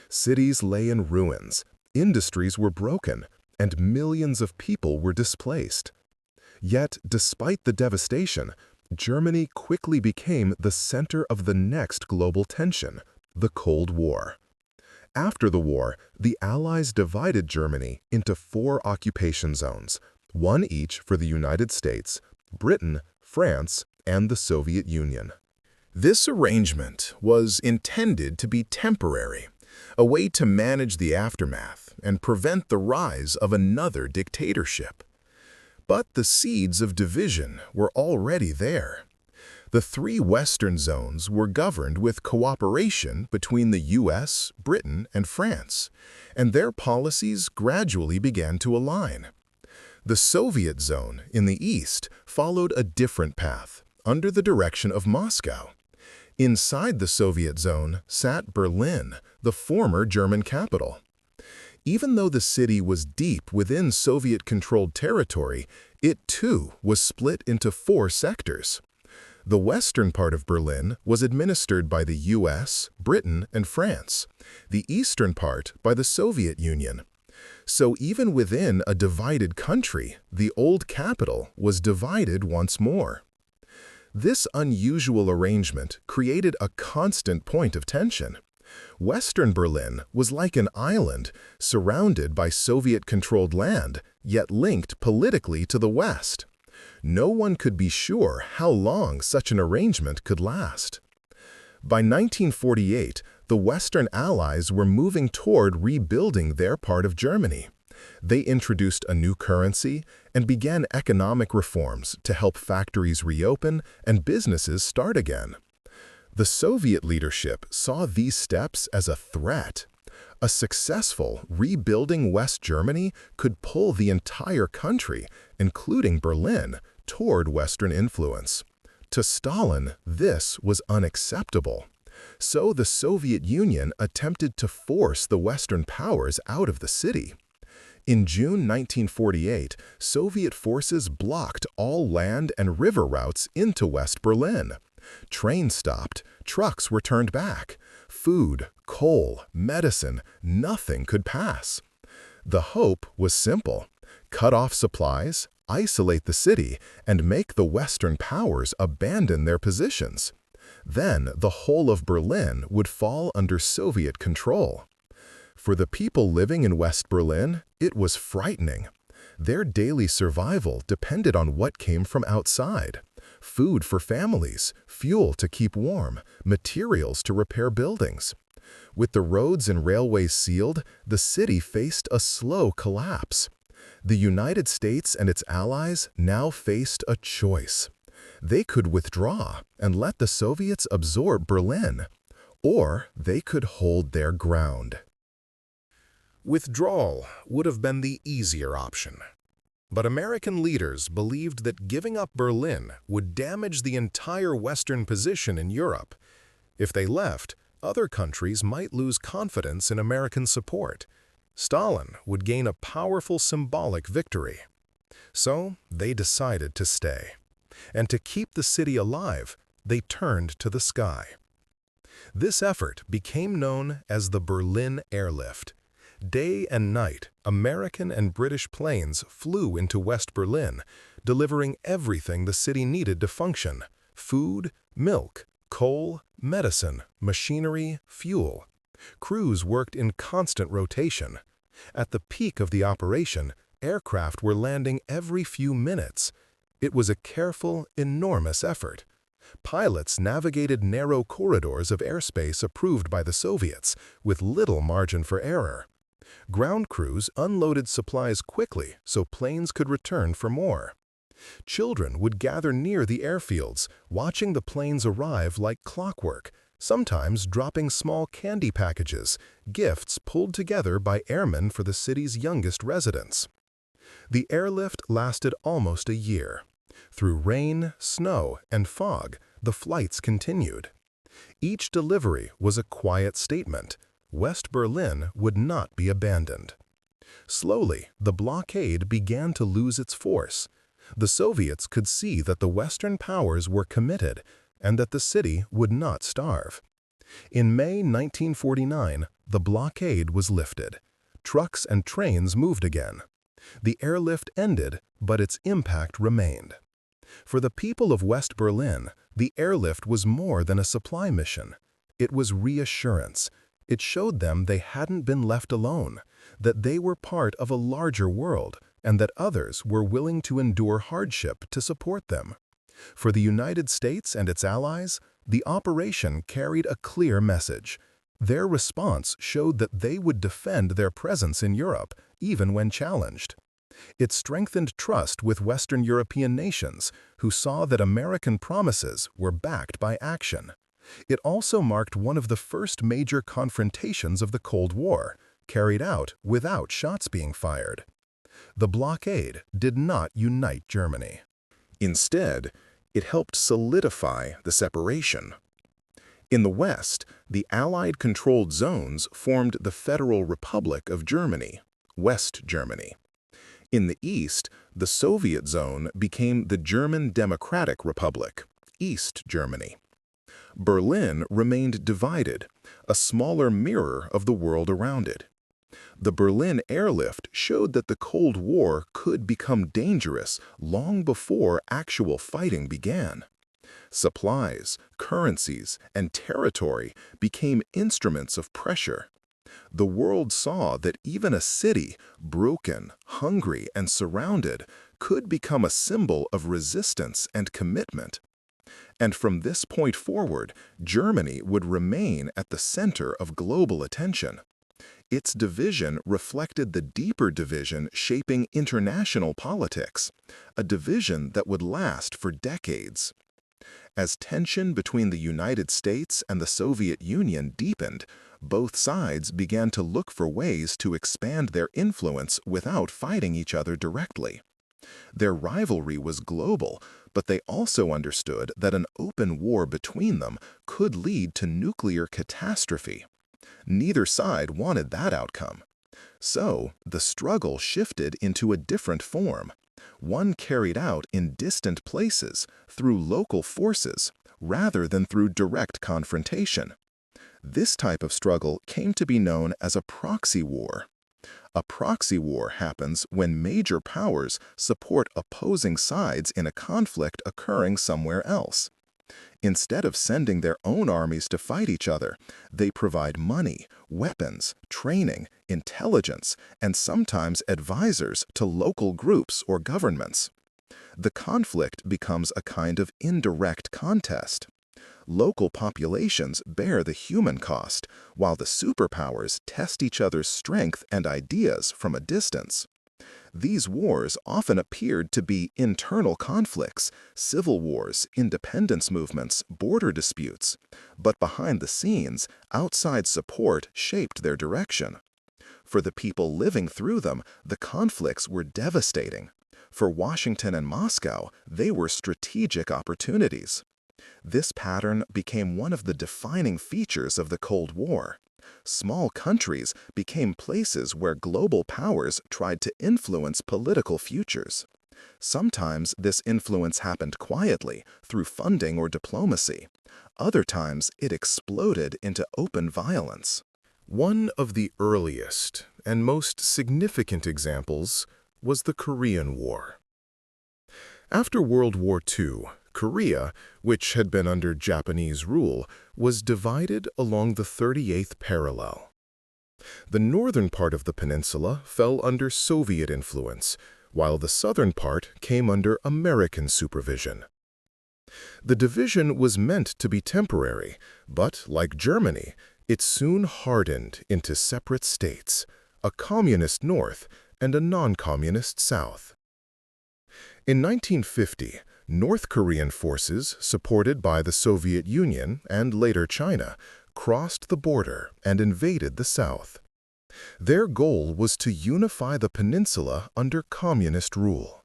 Cities lay in ruins, industries were broken, and millions of people were displaced. Yet, despite the devastation, Germany quickly became the center of the next global tension, the Cold War. After the war, the Allies divided Germany into 4 occupation zones, one each for the United States, Britain, France, and the Soviet Union. This arrangement was intended to be temporary, a way to manage the aftermath and prevent the rise of another dictatorship. But the seeds of division were already there. The 3 Western zones were governed with cooperation between the US, Britain, and France, and their policies gradually began to align. The Soviet zone in the East followed a different path, under the direction of Moscow. Inside the Soviet zone sat Berlin, the former German capital. Even though the city was deep within Soviet-controlled territory, it too was split into 4 sectors. The western part of Berlin was administered by the US, Britain, and France, the eastern part by the Soviet Union. So even within a divided country, the old capital was divided once more. This unusual arrangement created a constant point of tension. Western Berlin was like an island surrounded by Soviet-controlled land, yet linked politically to the West. No one could be sure how long such an arrangement could last. By 1948, the Western Allies were moving toward rebuilding their part of Germany. They introduced a new currency and began economic reforms to help factories reopen and businesses start again. The Soviet leadership saw these steps as a threat. A successful rebuilding West Germany could pull the entire country, including Berlin, toward Western influence. To Stalin, this was unacceptable. So the Soviet Union attempted to force the Western powers out of the city. In June 1948, Soviet forces blocked all land and river routes into West Berlin. Trains stopped, trucks were turned back. Food, coal, medicine, nothing could pass. The hope was simple: cut off supplies, isolate the city, and make the Western powers abandon their positions. Then the whole of Berlin would fall under Soviet control. For the people living in West Berlin, it was frightening. Their daily survival depended on what came from outside: food for families, fuel to keep warm, materials to repair buildings. With the roads and railways sealed, the city faced a slow collapse. The United States and its allies now faced a choice. They could withdraw and let the Soviets absorb Berlin, or they could hold their ground. Withdrawal would have been the easier option. But American leaders believed that giving up Berlin would damage the entire Western position in Europe. If they left, other countries might lose confidence in American support. Stalin would gain a powerful symbolic victory. So they decided to stay. And to keep the city alive, they turned to the sky. This effort became known as the Berlin Airlift. Day and night, American and British planes flew into West Berlin, delivering everything the city needed to function: food, milk, coal, medicine, machinery, fuel. Crews worked in constant rotation. At the peak of the operation, aircraft were landing every few minutes. It was a careful, enormous effort. Pilots navigated narrow corridors of airspace approved by the Soviets, with little margin for error. Ground crews unloaded supplies quickly so planes could return for more. Children would gather near the airfields, watching the planes arrive like clockwork, sometimes dropping small candy packages, gifts pulled together by airmen for the city's youngest residents. The airlift lasted almost a year. Through rain, snow, and fog, the flights continued. Each delivery was a quiet statement: West Berlin would not be abandoned. Slowly, the blockade began to lose its force. The Soviets could see that the Western powers were committed and that the city would not starve. In May 1949, the blockade was lifted. Trucks and trains moved again. The airlift ended, but its impact remained. For the people of West Berlin, the airlift was more than a supply mission. It was reassurance. It showed them they hadn't been left alone, that they were part of a larger world, and that others were willing to endure hardship to support them. For the United States and its allies, the operation carried a clear message. Their response showed that they would defend their presence in Europe, even when challenged. It strengthened trust with Western European nations, who saw that American promises were backed by action. It also marked one of the first major confrontations of the Cold War, carried out without shots being fired. The blockade did not unite Germany. Instead, it helped solidify the separation. In the West, the Allied-controlled zones formed the Federal Republic of Germany, West Germany. In the East, the Soviet zone became the German Democratic Republic, East Germany. Berlin remained divided, a smaller mirror of the world around it. The Berlin airlift showed that the Cold War could become dangerous long before actual fighting began. Supplies, currencies, and territory became instruments of pressure. The world saw that even a city, broken, hungry, and surrounded, could become a symbol of resistance and commitment. And from this point forward, Germany would remain at the center of global attention. Its division reflected the deeper division shaping international politics, a division that would last for decades. As tension between the United States and the Soviet Union deepened, both sides began to look for ways to expand their influence without fighting each other directly. Their rivalry was global, but they also understood that an open war between them could lead to nuclear catastrophe. Neither side wanted that outcome. So, the struggle shifted into a different form, one carried out in distant places through local forces rather than through direct confrontation. This type of struggle came to be known as a proxy war. A proxy war happens when major powers support opposing sides in a conflict occurring somewhere else. Instead of sending their own armies to fight each other, they provide money, weapons, training, intelligence, and sometimes advisors to local groups or governments. The conflict becomes a kind of indirect contest. Local populations bear the human cost, while the superpowers test each other's strength and ideas from a distance. These wars often appeared to be internal conflicts, civil wars, independence movements, border disputes. But behind the scenes, outside support shaped their direction. For the people living through them, the conflicts were devastating. For Washington and Moscow, they were strategic opportunities. This pattern became one of the defining features of the Cold War. small countries became places where global powers tried to influence political futures. Sometimes this influence happened quietly, through funding or diplomacy. Other times, it exploded into open violence. One of the earliest and most significant examples was the Korean War. After World War II, Korea, which had been under Japanese rule, was divided along the 38th parallel. The northern part of the peninsula fell under Soviet influence, while the southern part came under American supervision. The division was meant to be temporary, but, like Germany, it soon hardened into separate states, a communist north and a non-communist south. In 1950, North Korean forces, supported by the Soviet Union and later China, crossed the border and invaded the south. Their goal was to unify the peninsula under communist rule.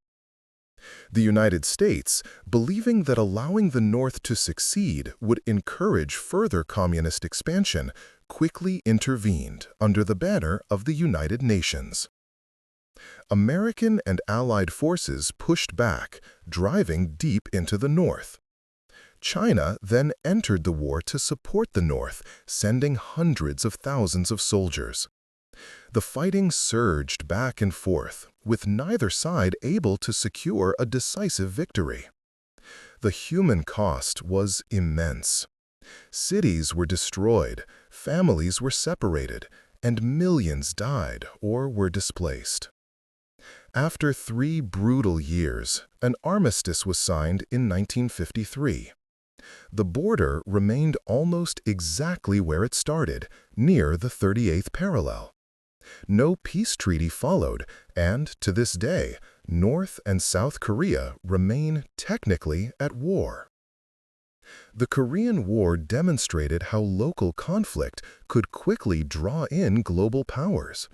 The United States, believing that allowing the North to succeed would encourage further communist expansion, quickly intervened under the banner of the United Nations. American and Allied forces pushed back, driving deep into the North. China then entered the war to support the North, sending hundreds of thousands of soldiers. The fighting surged back and forth, with neither side able to secure a decisive victory. The human cost was immense. Cities were destroyed, families were separated, and millions died or were displaced. After 3 brutal years, an armistice was signed in 1953. The border remained almost exactly where it started, near the 38th parallel. No peace treaty followed, and to this day, North and South Korea remain technically at war. The Korean War demonstrated how local conflict could quickly draw in global powers.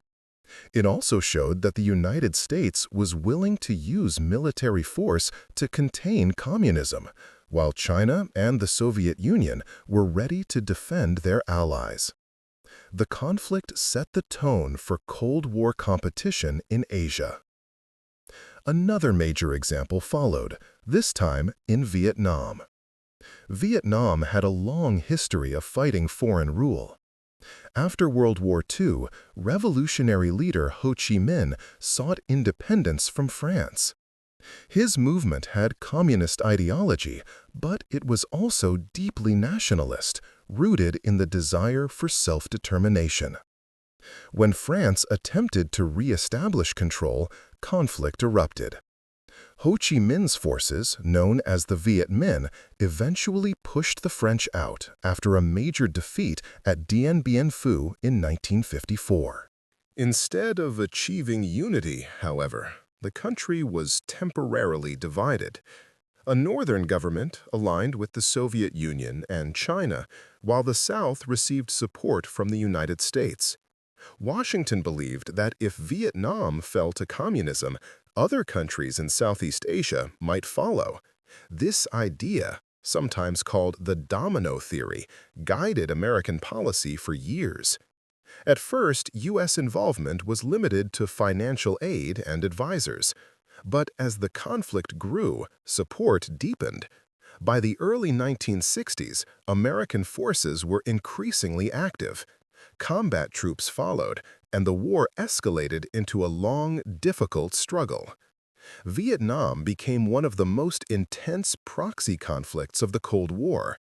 It also showed that the United States was willing to use military force to contain communism, while China and the Soviet Union were ready to defend their allies. The conflict set the tone for Cold War competition in Asia. Another major example followed, this time in Vietnam. Vietnam had a long history of fighting foreign rule. After World War II, revolutionary leader Ho Chi Minh sought independence from France. His movement had communist ideology, but it was also deeply nationalist, rooted in the desire for self-determination. When France attempted to re-establish control, conflict erupted. Ho Chi Minh's forces, known as the Viet Minh, eventually pushed the French out after a major defeat at Dien Bien Phu in 1954. Instead of achieving unity, however, the country was temporarily divided. A northern government aligned with the Soviet Union and China, while the South received support from the United States. Washington believed that if Vietnam fell to communism, other countries in Southeast Asia might follow. This idea, sometimes called the domino theory, guided American policy for years. At first, U.S. involvement was limited to financial aid and advisors. But as the conflict grew, support deepened. By the early 1960s, American forces were increasingly active. Combat troops followed, and the war escalated into a long, difficult struggle. Vietnam became one of the most intense proxy conflicts of the Cold War.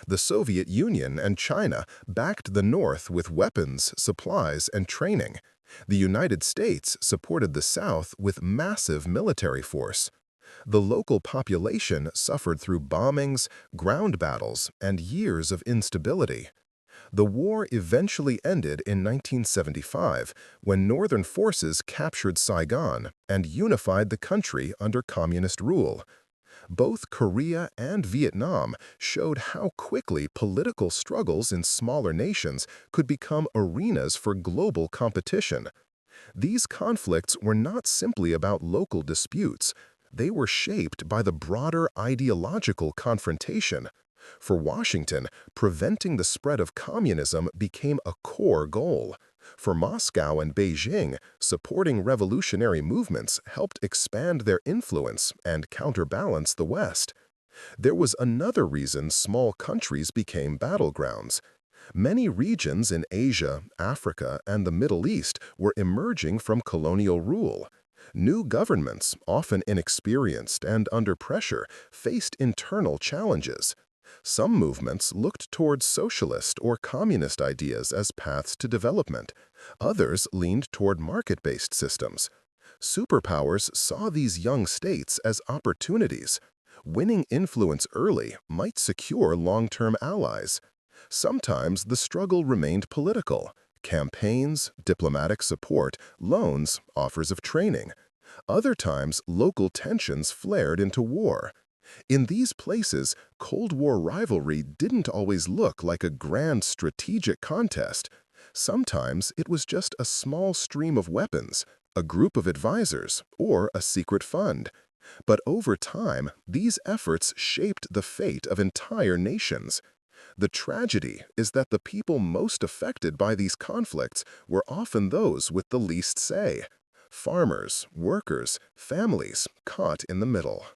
The Soviet Union and China backed the North with weapons, supplies, and training. The United States supported the South with massive military force. The local population suffered through bombings, ground battles, and years of instability. The war eventually ended in 1975 when Northern forces captured Saigon and unified the country under communist rule. Both Korea and Vietnam showed how quickly political struggles in smaller nations could become arenas for global competition. These conflicts were not simply about local disputes. They were shaped by the broader ideological confrontation. For Washington, preventing the spread of communism became a core goal. For Moscow and Beijing, supporting revolutionary movements helped expand their influence and counterbalance the West. There was another reason small countries became battlegrounds. Many regions in Asia, Africa, and the Middle East were emerging from colonial rule. New governments, often inexperienced and under pressure, faced internal challenges. Some movements looked towards socialist or communist ideas as paths to development. Others leaned toward market-based systems. Superpowers saw these young states as opportunities. Winning influence early might secure long-term allies. Sometimes the struggle remained political: campaigns, diplomatic support, loans, offers of training. Other times, local tensions flared into war. In these places, Cold War rivalry didn't always look like a grand strategic contest. Sometimes it was just a small stream of weapons, a group of advisors, or a secret fund. But over time, these efforts shaped the fate of entire nations. The tragedy is that the people most affected by these conflicts were often those with the least say: farmers, workers, families caught in the middle.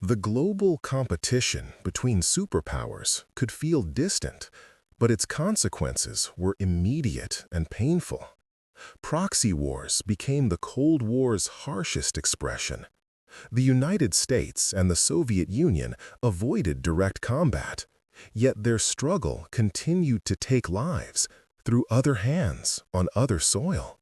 The global competition between superpowers could feel distant, but its consequences were immediate and painful. Proxy wars became the Cold War's harshest expression. The United States and the Soviet Union avoided direct combat, yet their struggle continued to take lives through other hands on other soil.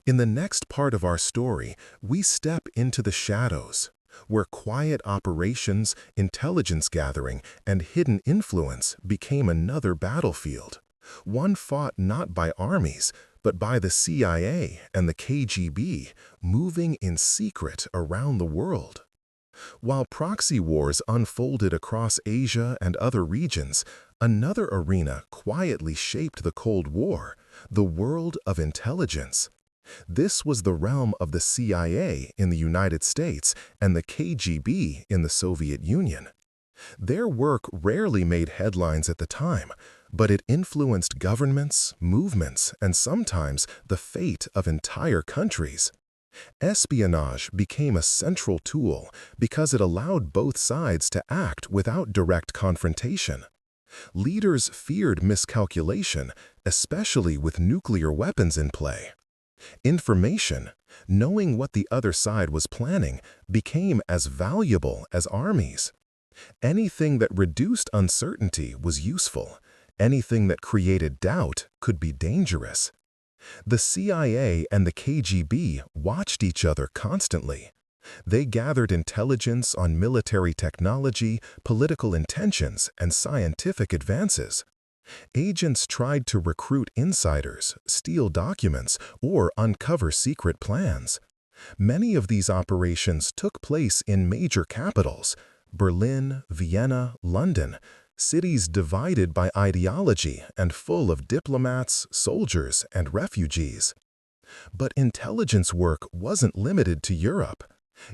In the next part of our story, we step into the shadows, where quiet operations, intelligence gathering, and hidden influence became another battlefield, one fought not by armies, but by the CIA and the KGB, moving in secret around the world. While proxy wars unfolded across Asia and other regions, another arena quietly shaped the Cold War: the world of intelligence. This was the realm of the CIA in the United States and the KGB in the Soviet Union. Their work rarely made headlines at the time, but it influenced governments, movements, and sometimes the fate of entire countries. Espionage became a central tool because it allowed both sides to act without direct confrontation. Leaders feared miscalculation, especially with nuclear weapons in play. Information, knowing what the other side was planning, became as valuable as armies. Anything that reduced uncertainty was useful. Anything that created doubt could be dangerous. The CIA and the KGB watched each other constantly. They gathered intelligence on military technology, political intentions, and scientific advances. Agents tried to recruit insiders, steal documents, or uncover secret plans. Many of these operations took place in major capitals: Berlin, Vienna, London, cities divided by ideology and full of diplomats, soldiers, and refugees. But intelligence work wasn't limited to Europe.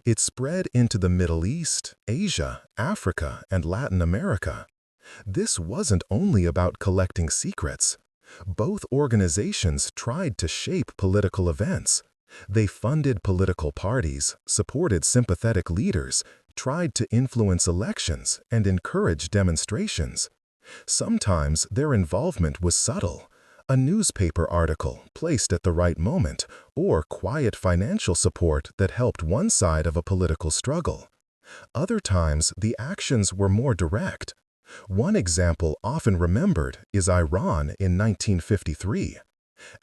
It spread into the Middle East, Asia, Africa, and Latin America. This wasn't only about collecting secrets. Both organizations tried to shape political events. They funded political parties, supported sympathetic leaders, tried to influence elections, and encourage demonstrations. Sometimes their involvement was subtle: a newspaper article placed at the right moment, or quiet financial support that helped one side of a political struggle. Other times, the actions were more direct. One example often remembered is Iran in 1953.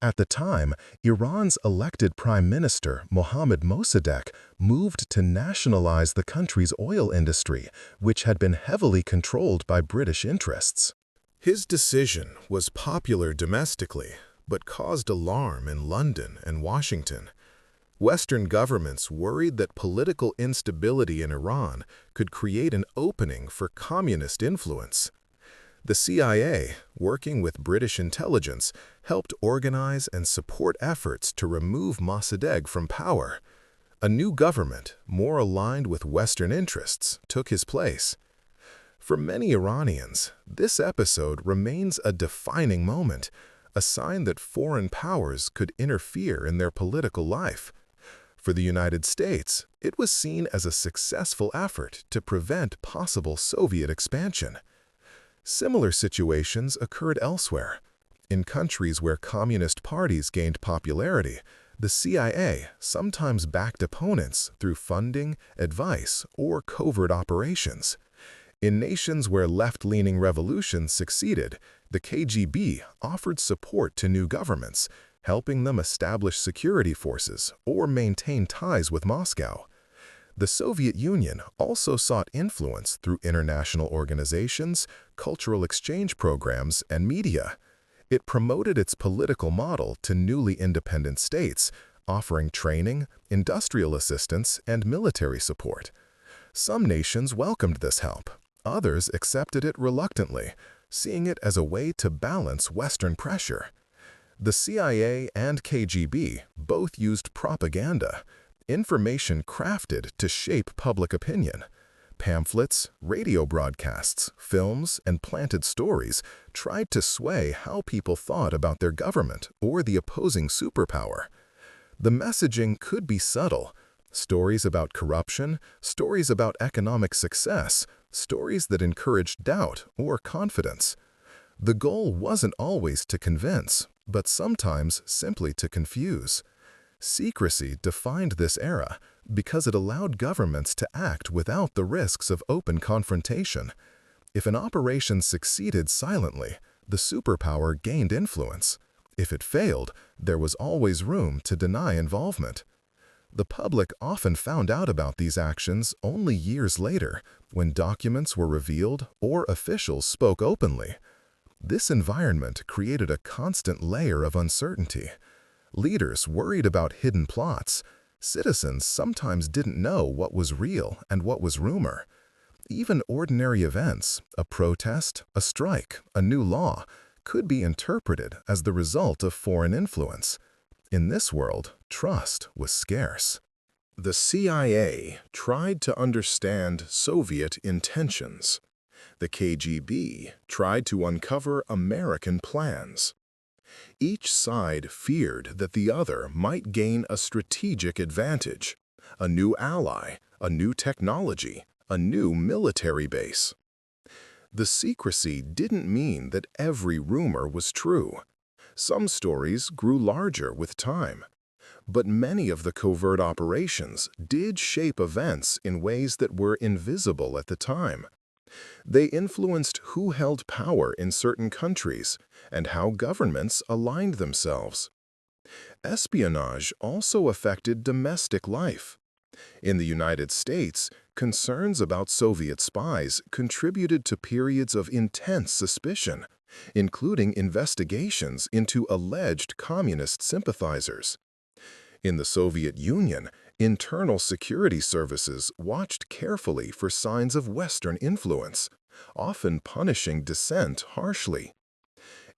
At the time, Iran's elected Prime Minister Mohammad Mossadegh moved to nationalize the country's oil industry, which had been heavily controlled by British interests. His decision was popular domestically, but caused alarm in London and Washington. Western governments worried that political instability in Iran could create an opening for communist influence. The CIA, working with British intelligence, helped organize and support efforts to remove Mossadegh from power. A new government, more aligned with Western interests, took his place. For many Iranians, this episode remains a defining moment, a sign that foreign powers could interfere in their political life. For the United States, it was seen as a successful effort to prevent possible Soviet expansion. Similar situations occurred elsewhere. In countries where communist parties gained popularity, the CIA sometimes backed opponents through funding, advice, or covert operations. In nations where left-leaning revolutions succeeded, the KGB offered support to new governments, helping them establish security forces or maintain ties with Moscow. The Soviet Union also sought influence through international organizations, cultural exchange programs, and media. It promoted its political model to newly independent states, offering training, industrial assistance, and military support. Some nations welcomed this help. Others accepted it reluctantly, seeing it as a way to balance Western pressure. The CIA and KGB both used propaganda, information crafted to shape public opinion. Pamphlets, radio broadcasts, films, and planted stories tried to sway how people thought about their government or the opposing superpower. The messaging could be subtle. Stories about corruption, stories about economic success, stories that encouraged doubt or confidence. The goal wasn't always to convince, but sometimes simply to confuse. Secrecy defined this era because it allowed governments to act without the risks of open confrontation. If an operation succeeded silently, the superpower gained influence. If it failed, there was always room to deny involvement. The public often found out about these actions only years later, when documents were revealed or officials spoke openly. This environment created a constant layer of uncertainty. Leaders worried about hidden plots. Citizens sometimes didn't know what was real and what was rumor. Even ordinary events, a protest, a strike, a new law, could be interpreted as the result of foreign influence. In this world, trust was scarce. The CIA tried to understand Soviet intentions. The KGB tried to uncover American plans. Each side feared that the other might gain a strategic advantage, a new ally, a new technology, a new military base. The secrecy didn't mean that every rumor was true. Some stories grew larger with time. But many of the covert operations did shape events in ways that were invisible at the time. They influenced who held power in certain countries and how governments aligned themselves. Espionage also affected domestic life. In the United States, concerns about Soviet spies contributed to periods of intense suspicion, including investigations into alleged communist sympathizers. In the Soviet Union, internal security services watched carefully for signs of Western influence, often punishing dissent harshly.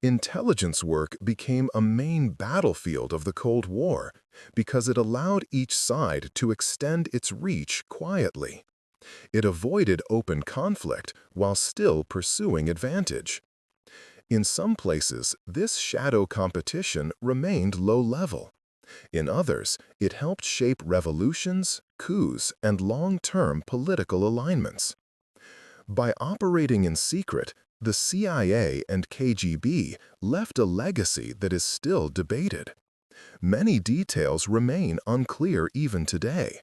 Intelligence work became a main battlefield of the Cold War because it allowed each side to extend its reach quietly. It avoided open conflict while still pursuing advantage. In some places, this shadow competition remained low-level. In others, it helped shape revolutions, coups, and long-term political alignments. By operating in secret, the CIA and KGB left a legacy that is still debated. Many details remain unclear even today,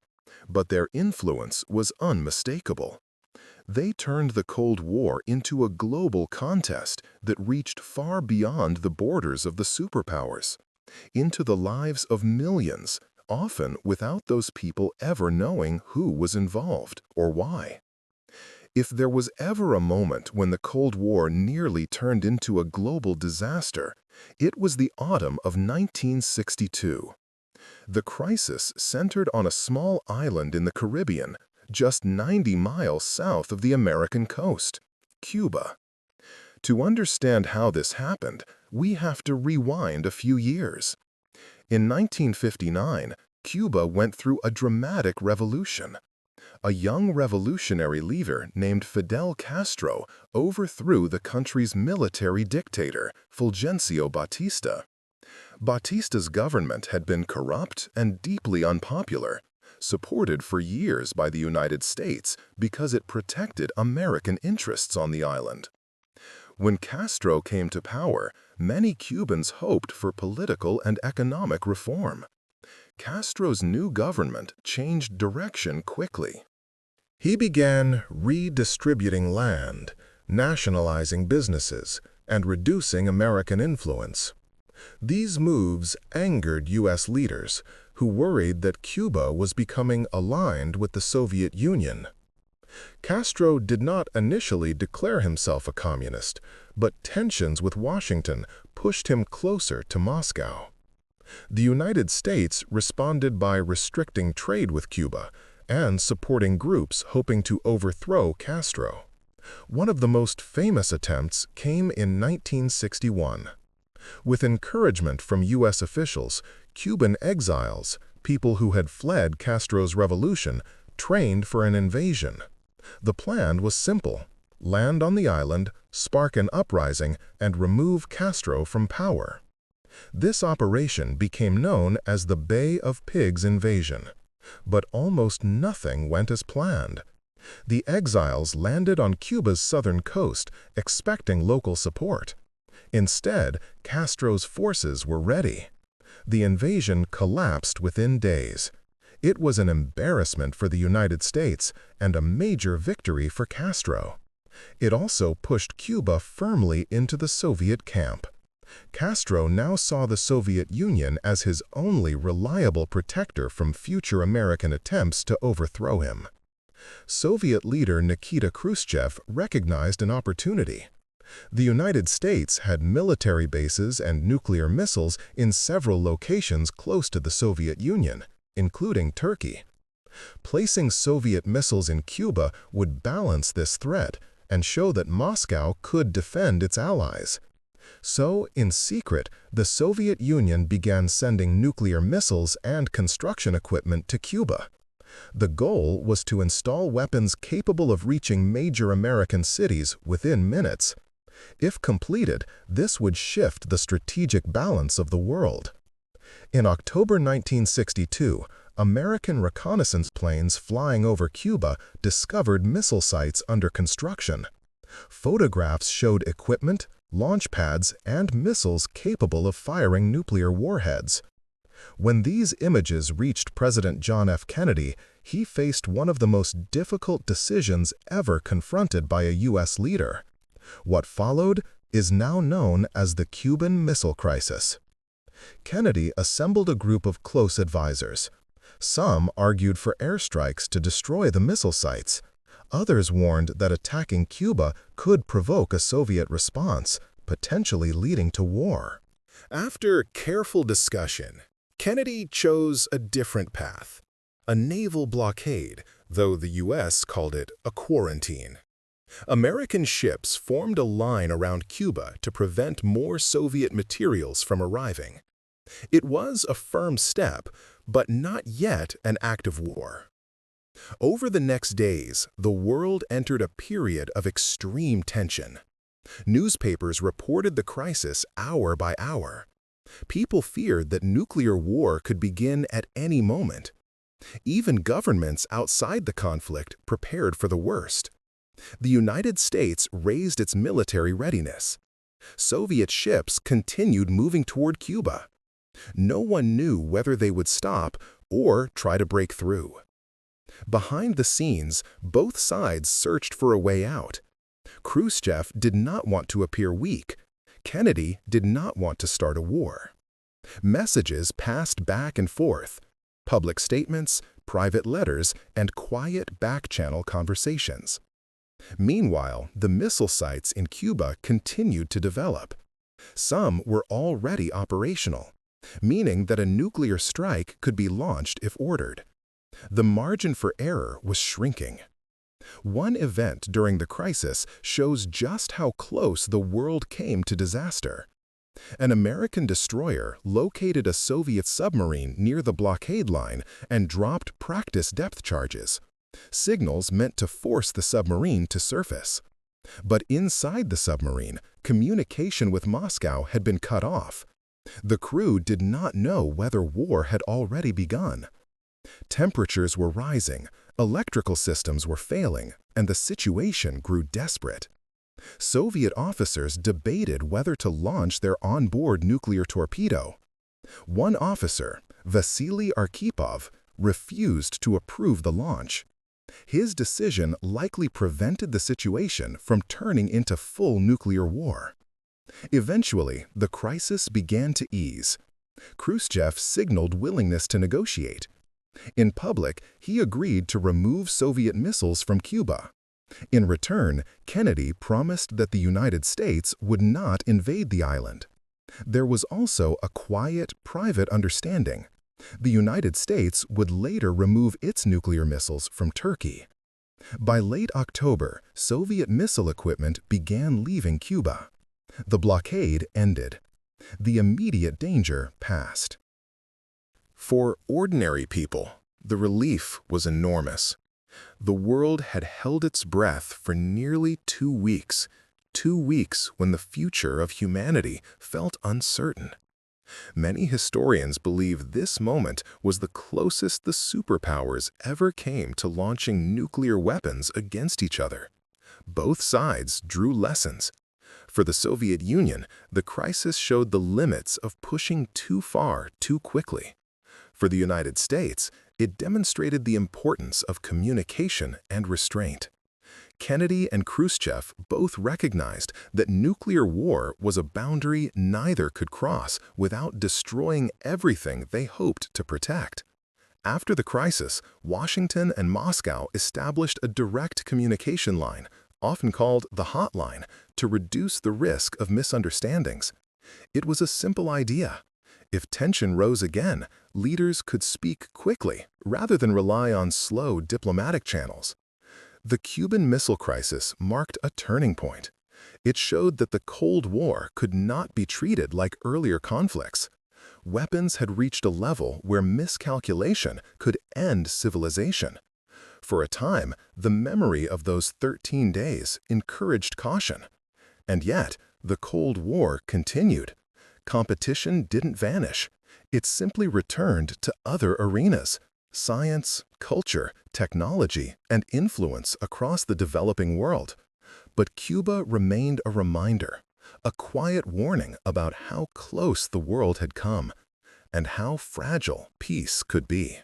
but their influence was unmistakable. They turned the Cold War into a global contest that reached far beyond the borders of the superpowers, into the lives of millions, often without those people ever knowing who was involved or why. If there was ever a moment when the Cold War nearly turned into a global disaster, it was the autumn of 1962. The crisis centered on a small island in the Caribbean, just 90 miles south of the American coast, Cuba. To understand how this happened, we have to rewind a few years. In 1959, Cuba went through a dramatic revolution. A young revolutionary leader named Fidel Castro overthrew the country's military dictator, Fulgencio Batista. Batista's government had been corrupt and deeply unpopular, supported for years by the United States because it protected American interests on the island. When Castro came to power, many Cubans hoped for political and economic reform. Castro's new government changed direction quickly. He began redistributing land, nationalizing businesses, and reducing American influence. These moves angered U.S. leaders, who worried that Cuba was becoming aligned with the Soviet Union. Castro did not initially declare himself a communist, but tensions with Washington pushed him closer to Moscow. The United States responded by restricting trade with Cuba and supporting groups hoping to overthrow Castro. One of the most famous attempts came in 1961. With encouragement from U.S. officials, Cuban exiles, people who had fled Castro's revolution, trained for an invasion. The plan was simple: land on the island, spark an uprising, and remove Castro from power. This operation became known as the Bay of Pigs invasion. But almost nothing went as planned. The exiles landed on Cuba's southern coast, expecting local support. Instead, Castro's forces were ready. The invasion collapsed within days. It was an embarrassment for the United States and a major victory for Castro. It also pushed Cuba firmly into the Soviet camp. Castro now saw the Soviet Union as his only reliable protector from future American attempts to overthrow him. Soviet leader Nikita Khrushchev recognized an opportunity. The United States had military bases and nuclear missiles in several locations close to the Soviet Union, including Turkey. Placing Soviet missiles in Cuba would balance this threat and show that Moscow could defend its allies. So, in secret, the Soviet Union began sending nuclear missiles and construction equipment to Cuba. The goal was to install weapons capable of reaching major American cities within minutes. If completed, this would shift the strategic balance of the world. In October 1962, American reconnaissance planes flying over Cuba discovered missile sites under construction. Photographs showed equipment, launch pads, and missiles capable of firing nuclear warheads. When these images reached President John F. Kennedy, he faced one of the most difficult decisions ever confronted by a U.S. leader. What followed is now known as the Cuban Missile Crisis. Kennedy assembled a group of close advisors. Some argued for airstrikes to destroy the missile sites. Others warned that attacking Cuba could provoke a Soviet response, potentially leading to war. After careful discussion, Kennedy chose a different path: a naval blockade, though the U.S. called it a quarantine. American ships formed a line around Cuba to prevent more Soviet materials from arriving. It was a firm step, but not yet an act of war. Over the next days, the world entered a period of extreme tension. Newspapers reported the crisis hour by hour. People feared that nuclear war could begin at any moment. Even governments outside the conflict prepared for the worst. The United States raised its military readiness. Soviet ships continued moving toward Cuba. No one knew whether they would stop or try to break through. Behind the scenes, both sides searched for a way out. Khrushchev did not want to appear weak. Kennedy did not want to start a war. Messages passed back and forth: public statements, private letters, and quiet back-channel conversations. Meanwhile, the missile sites in Cuba continued to develop. Some were already operational, meaning that a nuclear strike could be launched if ordered. The margin for error was shrinking. One event during the crisis shows just how close the world came to disaster. An American destroyer located a Soviet submarine near the blockade line and dropped practice depth charges. Signals meant to force the submarine to surface. But inside the submarine, communication with Moscow had been cut off. The crew did not know whether war had already begun. Temperatures were rising, electrical systems were failing, and the situation grew desperate. Soviet officers debated whether to launch their onboard nuclear torpedo. One officer, Vasily Arkhipov, refused to approve the launch. His decision likely prevented the situation from turning into full nuclear war. Eventually, the crisis began to ease. Khrushchev signaled willingness to negotiate. In public, he agreed to remove Soviet missiles from Cuba. In return, Kennedy promised that the United States would not invade the island. There was also a quiet, private understanding. The United States would later remove its nuclear missiles from Turkey. By late October, Soviet missile equipment began leaving Cuba. The blockade ended. The immediate danger passed. For ordinary people, the relief was enormous. The world had held its breath for nearly 2 weeks, 2 weeks when the future of humanity felt uncertain. Many historians believe this moment was the closest the superpowers ever came to launching nuclear weapons against each other. Both sides drew lessons. For the Soviet Union, the crisis showed the limits of pushing too far too quickly. For the United States, it demonstrated the importance of communication and restraint. Kennedy and Khrushchev both recognized that nuclear war was a boundary neither could cross without destroying everything they hoped to protect. After the crisis, Washington and Moscow established a direct communication line, often called the hotline, to reduce the risk of misunderstandings. It was a simple idea. If tension rose again, leaders could speak quickly rather than rely on slow diplomatic channels. The Cuban Missile Crisis marked a turning point. It showed that the Cold War could not be treated like earlier conflicts. Weapons had reached a level where miscalculation could end civilization. For a time, the memory of those 13 days encouraged caution. And yet, the Cold War continued. Competition didn't vanish. It simply returned to other arenas: science, culture, technology, and influence across the developing world. But Cuba remained a reminder, a quiet warning about how close the world had come, and how fragile peace could be.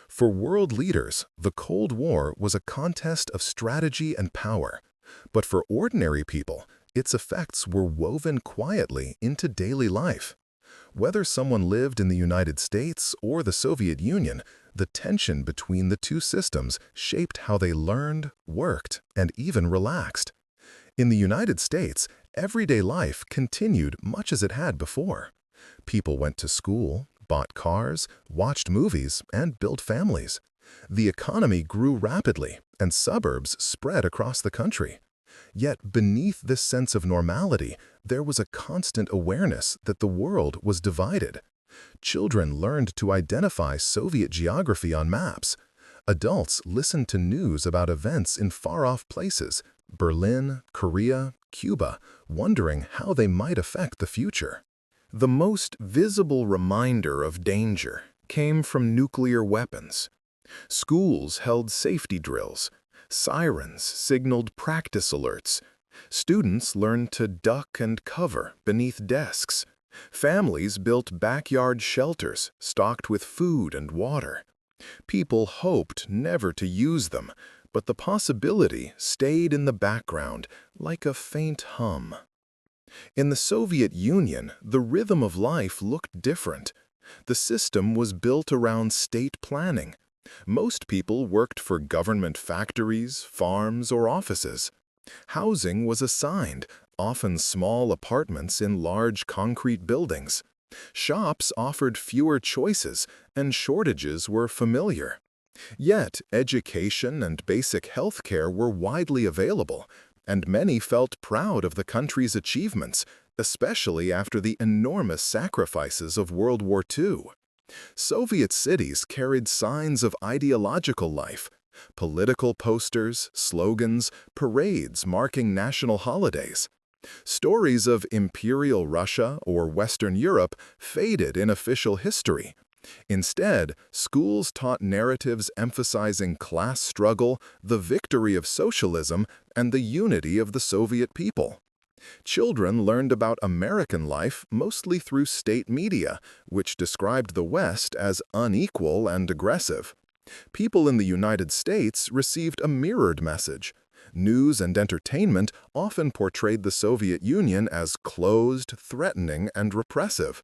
For world leaders, the Cold War was a contest of strategy and power. But for ordinary people, its effects were woven quietly into daily life. Whether someone lived in the United States or the Soviet Union, the tension between the two systems shaped how they learned, worked, and even relaxed. In the United States, everyday life continued much as it had before. People went to school, bought cars, watched movies, and built families. The economy grew rapidly, and suburbs spread across the country. Yet beneath this sense of normality, there was a constant awareness that the world was divided. Children learned to identify Soviet geography on maps. Adults listened to news about events in far-off places, Berlin, Korea, Cuba, wondering how they might affect the future. The most visible reminder of danger came from nuclear weapons. Schools held safety drills. Sirens signaled practice alerts. Students learned to duck and cover beneath desks. Families built backyard shelters stocked with food and water. People hoped never to use them, but the possibility stayed in the background like a faint hum. In the Soviet Union, the rhythm of life looked different. The system was built around state planning. Most people worked for government factories, farms, or offices. Housing was assigned, often small apartments in large concrete buildings. Shops offered fewer choices, and shortages were familiar. Yet, education and basic health care were widely available, and many felt proud of the country's achievements, especially after the enormous sacrifices of World War II. Soviet cities carried signs of ideological life. Political posters, slogans, parades marking national holidays. Stories of Imperial Russia or Western Europe faded in official history. Instead, schools taught narratives emphasizing class struggle, the victory of socialism, and the unity of the Soviet people. Children learned about American life mostly through state media, which described the West as unequal and aggressive. People in the United States received a mirrored message. News and entertainment often portrayed the Soviet Union as closed, threatening, and repressive.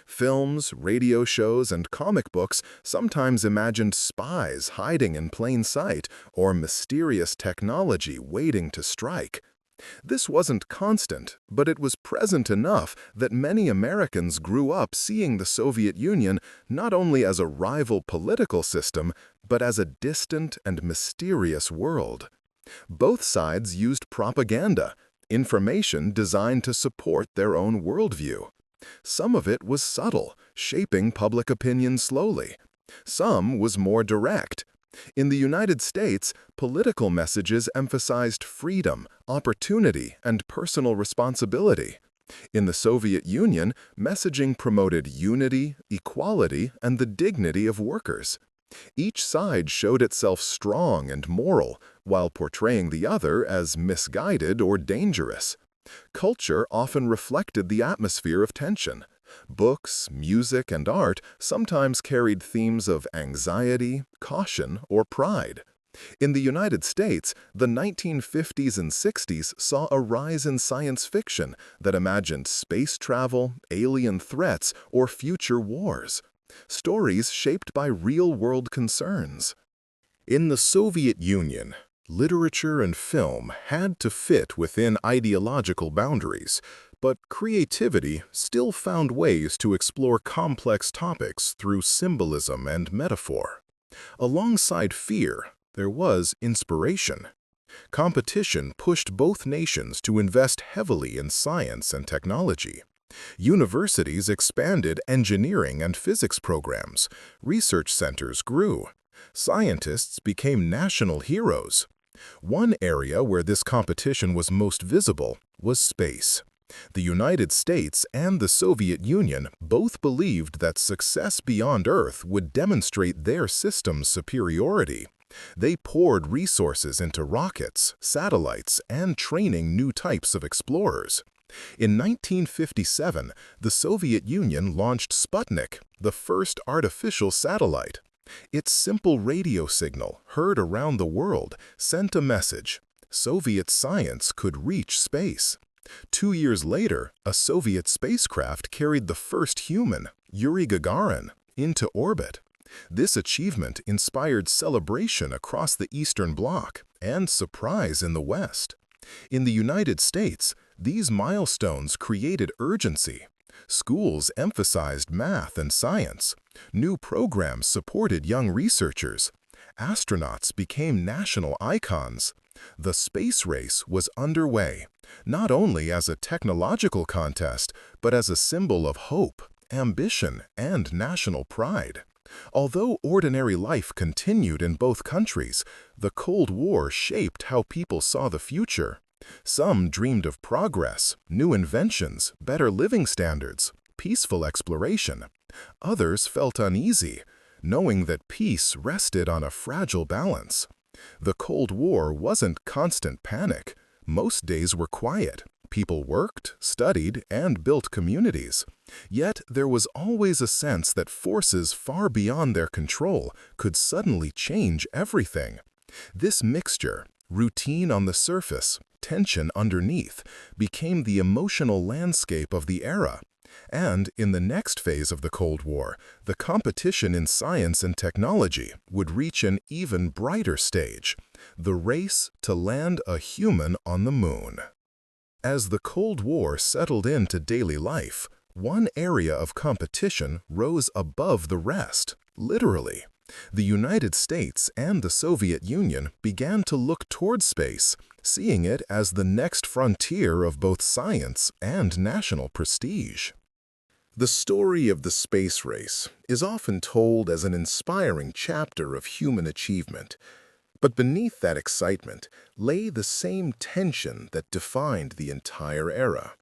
Films, radio shows, and comic books sometimes imagined spies hiding in plain sight or mysterious technology waiting to strike. This wasn't constant, but it was present enough that many Americans grew up seeing the Soviet Union not only as a rival political system, but as a distant and mysterious world. Both sides used propaganda, information designed to support their own worldview. Some of it was subtle, shaping public opinion slowly. Some was more direct. In the United States, political messages emphasized freedom, opportunity, and personal responsibility. In the Soviet Union, messaging promoted unity, equality, and the dignity of workers. Each side showed itself strong and moral, while portraying the other as misguided or dangerous. Culture often reflected the atmosphere of tension. Books, music, and art sometimes carried themes of anxiety, caution, or pride. In the United States, the 1950s and 60s saw a rise in science fiction that imagined space travel, alien threats, or future wars. Stories shaped by real-world concerns. In the Soviet Union, literature and film had to fit within ideological boundaries, but creativity still found ways to explore complex topics through symbolism and metaphor. Alongside fear, there was inspiration. Competition pushed both nations to invest heavily in science and technology. Universities expanded engineering and physics programs. Research centers grew. Scientists became national heroes. One area where this competition was most visible was space. The United States and the Soviet Union both believed that success beyond Earth would demonstrate their system's superiority. They poured resources into rockets, satellites, and training new types of explorers. In 1957, the Soviet Union launched Sputnik, the first artificial satellite. Its simple radio signal, heard around the world, sent a message: Soviet science could reach space. 2 years later, a Soviet spacecraft carried the first human, Yuri Gagarin, into orbit. This achievement inspired celebration across the Eastern Bloc and surprise in the West. In the United States, these milestones created urgency. Schools emphasized math and science. New programs supported young researchers. Astronauts became national icons. The space race was underway, not only as a technological contest, but as a symbol of hope, ambition, and national pride. Although ordinary life continued in both countries, the Cold War shaped how people saw the future. Some dreamed of progress, new inventions, better living standards, peaceful exploration. Others felt uneasy, knowing that peace rested on a fragile balance. The Cold War wasn't constant panic. Most days were quiet. People worked, studied, and built communities. Yet there was always a sense that forces far beyond their control could suddenly change everything. This mixture, routine on the surface, tension underneath, became the emotional landscape of the era. And in the next phase of the Cold War, the competition in science and technology would reach an even brighter stage: the race to land a human on the moon. As the Cold War settled into daily life, one area of competition rose above the rest, literally. The United States and the Soviet Union began to look toward space, seeing it as the next frontier of both science and national prestige. The story of the space race is often told as an inspiring chapter of human achievement. But beneath that excitement lay the same tension that defined the entire era.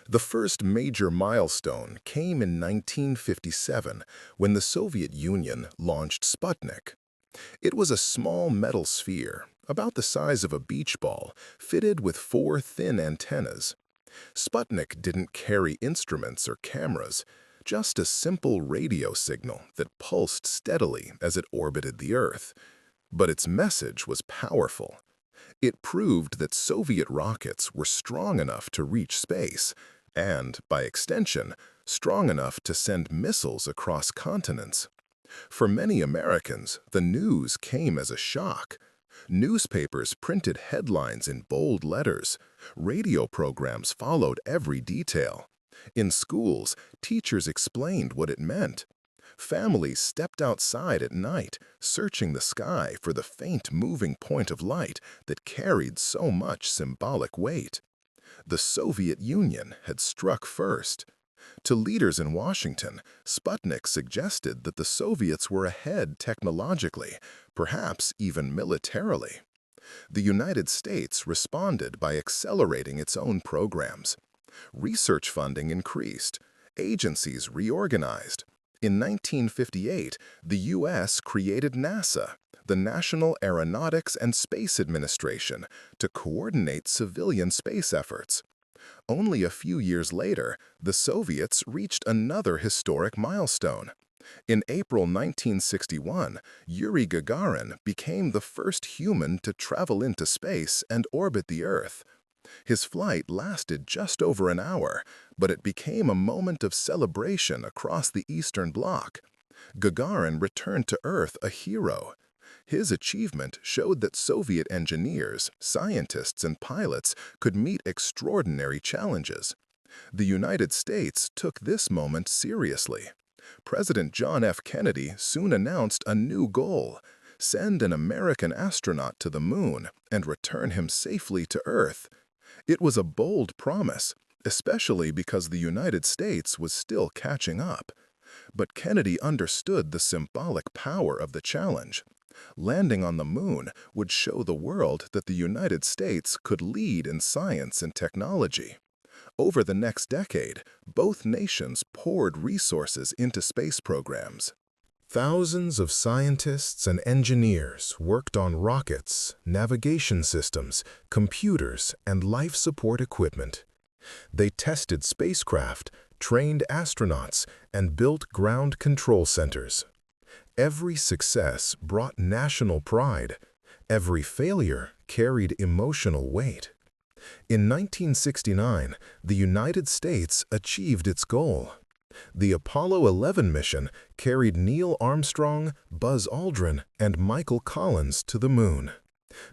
The first major milestone came in 1957 when the Soviet Union launched Sputnik. It was a small metal sphere, about the size of a beach ball, fitted with 4 thin antennas. Sputnik didn't carry instruments or cameras, just a simple radio signal that pulsed steadily as it orbited the Earth. But its message was powerful. It proved that Soviet rockets were strong enough to reach space, and, by extension, strong enough to send missiles across continents. For many Americans, the news came as a shock. Newspapers printed headlines in bold letters. Radio programs followed every detail. In schools, teachers explained what it meant. Families stepped outside at night, searching the sky for the faint moving point of light that carried so much symbolic weight. The Soviet Union had struck first. To leaders in Washington, Sputnik suggested that the Soviets were ahead technologically, perhaps even militarily. The United States responded by accelerating its own programs. Research funding increased. Agencies reorganized. In 1958, the U.S. created NASA, the National Aeronautics and Space Administration, to coordinate civilian space efforts. Only a few years later, the Soviets reached another historic milestone. In April 1961, Yuri Gagarin became the first human to travel into space and orbit the Earth. His flight lasted just over an hour, but it became a moment of celebration across the Eastern Bloc. Gagarin returned to Earth a hero. His achievement showed that Soviet engineers, scientists, and pilots could meet extraordinary challenges. The United States took this moment seriously. President John F. Kennedy soon announced a new goal: send an American astronaut to the moon and return him safely to Earth. It was a bold promise, especially because the United States was still catching up. But Kennedy understood the symbolic power of the challenge. Landing on the moon would show the world that the United States could lead in science and technology. Over the next decade, both nations poured resources into space programs. Thousands of scientists and engineers worked on rockets, navigation systems, computers, and life support equipment. They tested spacecraft, trained astronauts, and built ground control centers. Every success brought national pride. Every failure carried emotional weight. In 1969, the United States achieved its goal. The Apollo 11 mission carried Neil Armstrong, Buzz Aldrin, and Michael Collins to the moon.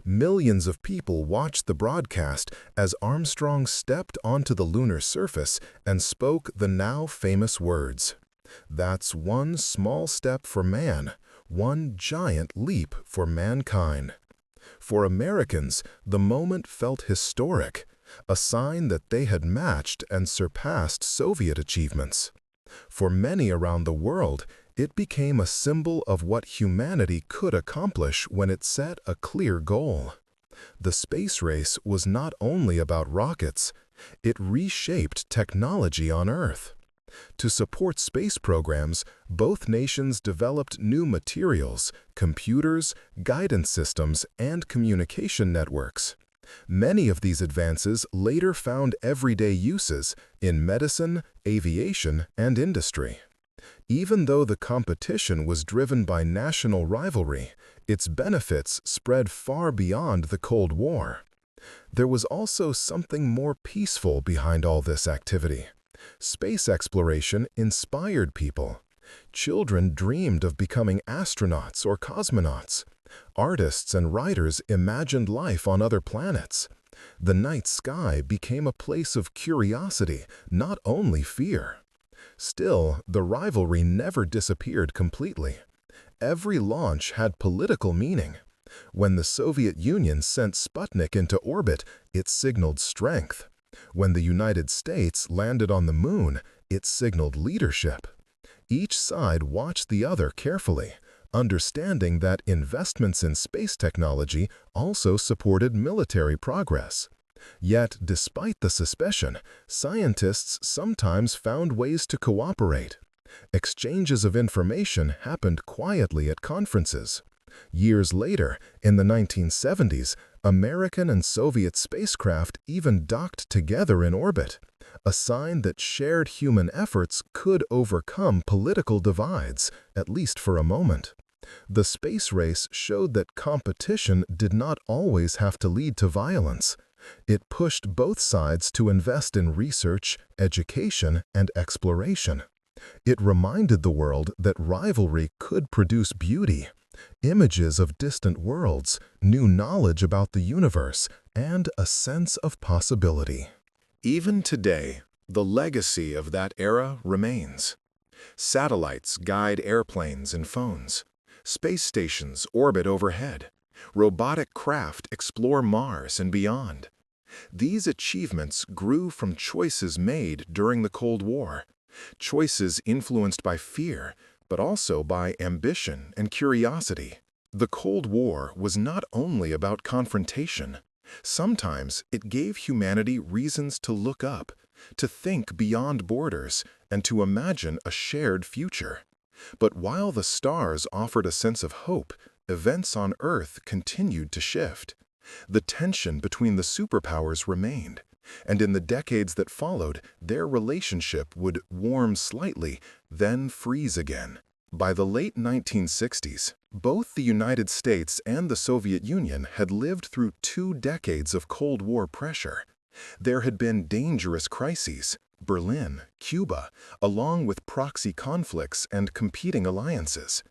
Millions of people watched the broadcast as Armstrong stepped onto the lunar surface and spoke the now famous words, "That's one small step for man, one giant leap for mankind." For Americans, the moment felt historic, a sign that they had matched and surpassed Soviet achievements. For many around the world, it became a symbol of what humanity could accomplish when it set a clear goal. The space race was not only about rockets, it reshaped technology on Earth. To support space programs, both nations developed new materials, computers, guidance systems, and communication networks. Many of these advances later found everyday uses in medicine, aviation, and industry. Even though the competition was driven by national rivalry, its benefits spread far beyond the Cold War. There was also something more peaceful behind all this activity. Space exploration inspired people. Children dreamed of becoming astronauts or cosmonauts. Artists and writers imagined life on other planets. The night sky became a place of curiosity, not only fear. Still, the rivalry never disappeared completely. Every launch had political meaning. When the Soviet Union sent Sputnik into orbit, it signaled strength. When the United States landed on the moon, it signaled leadership. Each side watched the other carefully, understanding that investments in space technology also supported military progress. Yet, despite the suspicion, scientists sometimes found ways to cooperate. Exchanges of information happened quietly at conferences. Years later, in the 1970s, American and Soviet spacecraft even docked together in orbit, a sign that shared human efforts could overcome political divides, at least for a moment. The space race showed that competition did not always have to lead to violence. It pushed both sides to invest in research, education, and exploration. It reminded the world that rivalry could produce beauty, images of distant worlds, new knowledge about the universe, and a sense of possibility. Even today, the legacy of that era remains. Satellites guide airplanes and phones. Space stations orbit overhead. Robotic craft explore Mars and beyond. These achievements grew from choices made during the Cold War, choices influenced by fear, but also by ambition and curiosity. The Cold War was not only about confrontation. Sometimes it gave humanity reasons to look up, to think beyond borders, and to imagine a shared future. But while the stars offered a sense of hope, events on Earth continued to shift. The tension between the superpowers remained, and in the decades that followed, their relationship would warm slightly, then freeze again. By the late 1960s, both the United States and the Soviet Union had lived through 2 decades of Cold War pressure. There had been dangerous crises, Berlin, Cuba, along with proxy conflicts and competing alliances.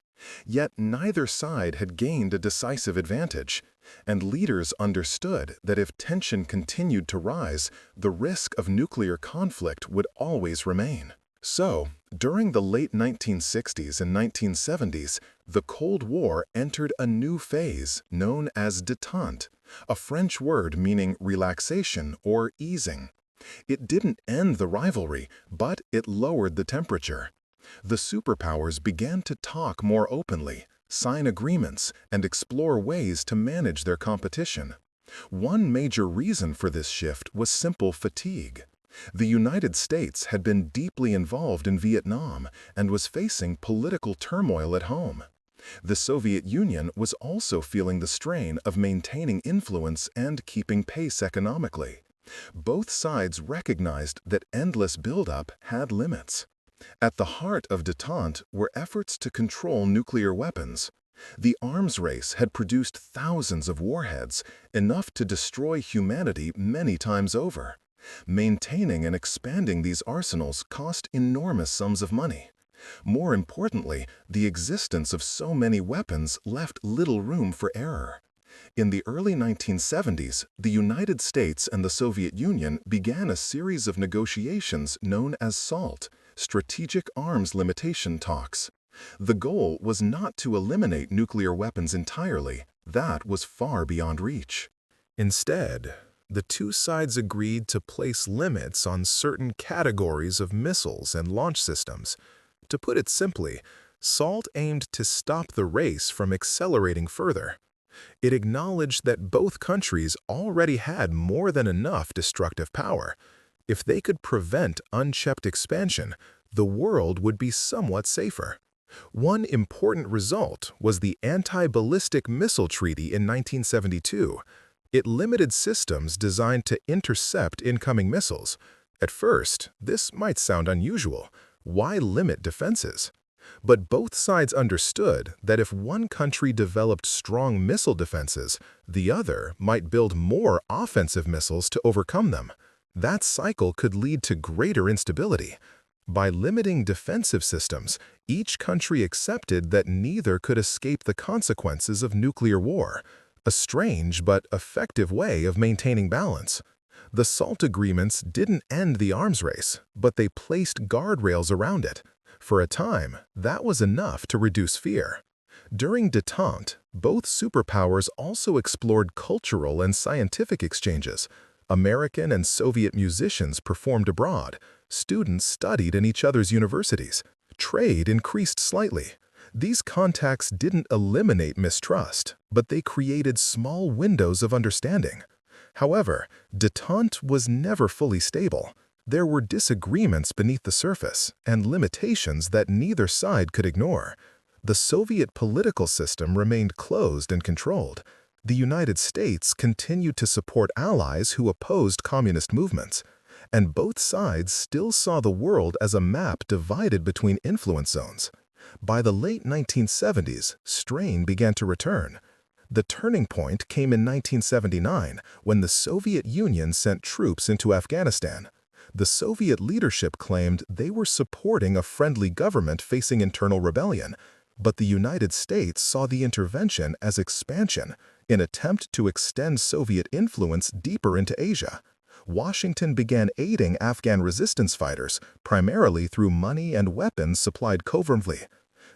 Yet neither side had gained a decisive advantage, and leaders understood that if tension continued to rise, the risk of nuclear conflict would always remain. So, during the late 1960s and 1970s, the Cold War entered a new phase known as détente, a French word meaning relaxation or easing. It didn't end the rivalry, but it lowered the temperature. The superpowers began to talk more openly, sign agreements, and explore ways to manage their competition. One major reason for this shift was simple fatigue. The United States had been deeply involved in Vietnam and was facing political turmoil at home. The Soviet Union was also feeling the strain of maintaining influence and keeping pace economically. Both sides recognized that endless buildup had limits. At the heart of détente were efforts to control nuclear weapons. The arms race had produced thousands of warheads, enough to destroy humanity many times over. Maintaining and expanding these arsenals cost enormous sums of money. More importantly, the existence of so many weapons left little room for error. In the early 1970s, the United States and the Soviet Union began a series of negotiations known as SALT, Strategic Arms Limitation Talks. The goal was not to eliminate nuclear weapons entirely. That was far beyond reach. Instead, the two sides agreed to place limits on certain categories of missiles and launch systems. To put it simply, SALT aimed to stop the race from accelerating further. It acknowledged that both countries already had more than enough destructive power. If they could prevent unchecked expansion, the world would be somewhat safer. One important result was the Anti-Ballistic Missile Treaty in 1972. It limited systems designed to intercept incoming missiles. At first, this might sound unusual. Why limit defenses? But both sides understood that if one country developed strong missile defenses, the other might build more offensive missiles to overcome them. That cycle could lead to greater instability. By limiting defensive systems, each country accepted that neither could escape the consequences of nuclear war, a strange but effective way of maintaining balance. The SALT agreements didn't end the arms race, but they placed guardrails around it. For a time, that was enough to reduce fear. During détente, both superpowers also explored cultural and scientific exchanges. American and Soviet musicians performed abroad. Students studied in each other's universities. Trade increased slightly. These contacts didn't eliminate mistrust, but they created small windows of understanding. However, détente was never fully stable. There were disagreements beneath the surface and limitations that neither side could ignore. The Soviet political system remained closed and controlled. The United States continued to support allies who opposed communist movements, and both sides still saw the world as a map divided between influence zones. By the late 1970s, strain began to return. The turning point came in 1979 when the Soviet Union sent troops into Afghanistan. The Soviet leadership claimed they were supporting a friendly government facing internal rebellion, but the United States saw the intervention as expansion, an attempt to extend Soviet influence deeper into Asia. Washington began aiding Afghan resistance fighters, primarily through money and weapons supplied covertly.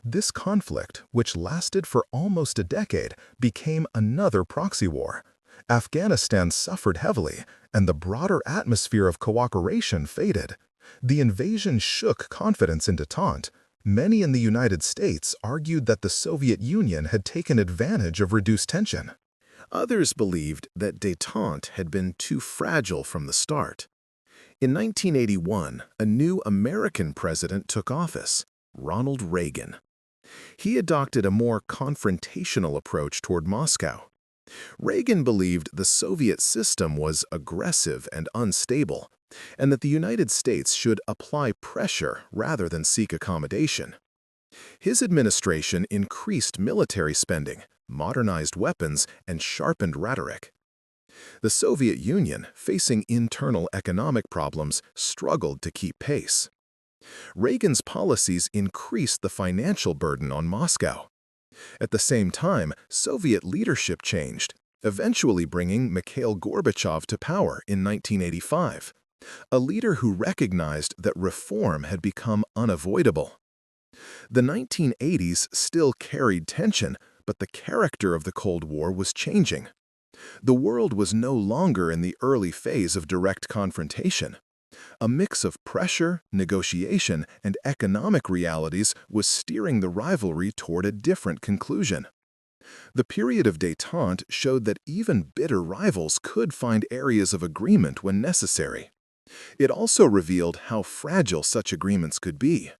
This conflict, which lasted for almost a decade, became another proxy war. Afghanistan suffered heavily, and the broader atmosphere of cooperation faded. The invasion shook confidence in détente. Many in the United States argued that the Soviet Union had taken advantage of reduced tension. Others believed that détente had been too fragile from the start. In 1981, a new American president took office, Ronald Reagan. He adopted a more confrontational approach toward Moscow. Reagan believed the Soviet system was aggressive and unstable, and that the United States should apply pressure rather than seek accommodation. His administration increased military spending, modernized weapons, and sharpened rhetoric. The Soviet Union, facing internal economic problems, struggled to keep pace. Reagan's policies increased the financial burden on Moscow. At the same time, Soviet leadership changed, eventually bringing Mikhail Gorbachev to power in 1985, a leader who recognized that reform had become unavoidable. The 1980s still carried tension, but the character of the Cold War was changing. The world was no longer in the early phase of direct confrontation. A mix of pressure, negotiation, and economic realities was steering the rivalry toward a different conclusion. The period of détente showed that even bitter rivals could find areas of agreement when necessary. It also revealed how fragile such agreements could be.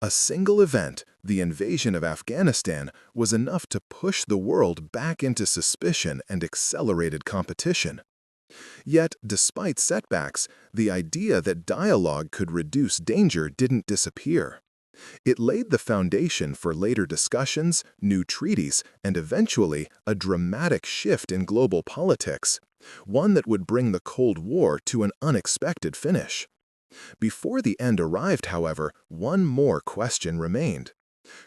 A single event, the invasion of Afghanistan, was enough to push the world back into suspicion and accelerated competition. Yet, despite setbacks, the idea that dialogue could reduce danger didn't disappear. It laid the foundation for later discussions, new treaties, and eventually a dramatic shift in global politics, one that would bring the Cold War to an unexpected finish. Before the end arrived, however, one more question remained.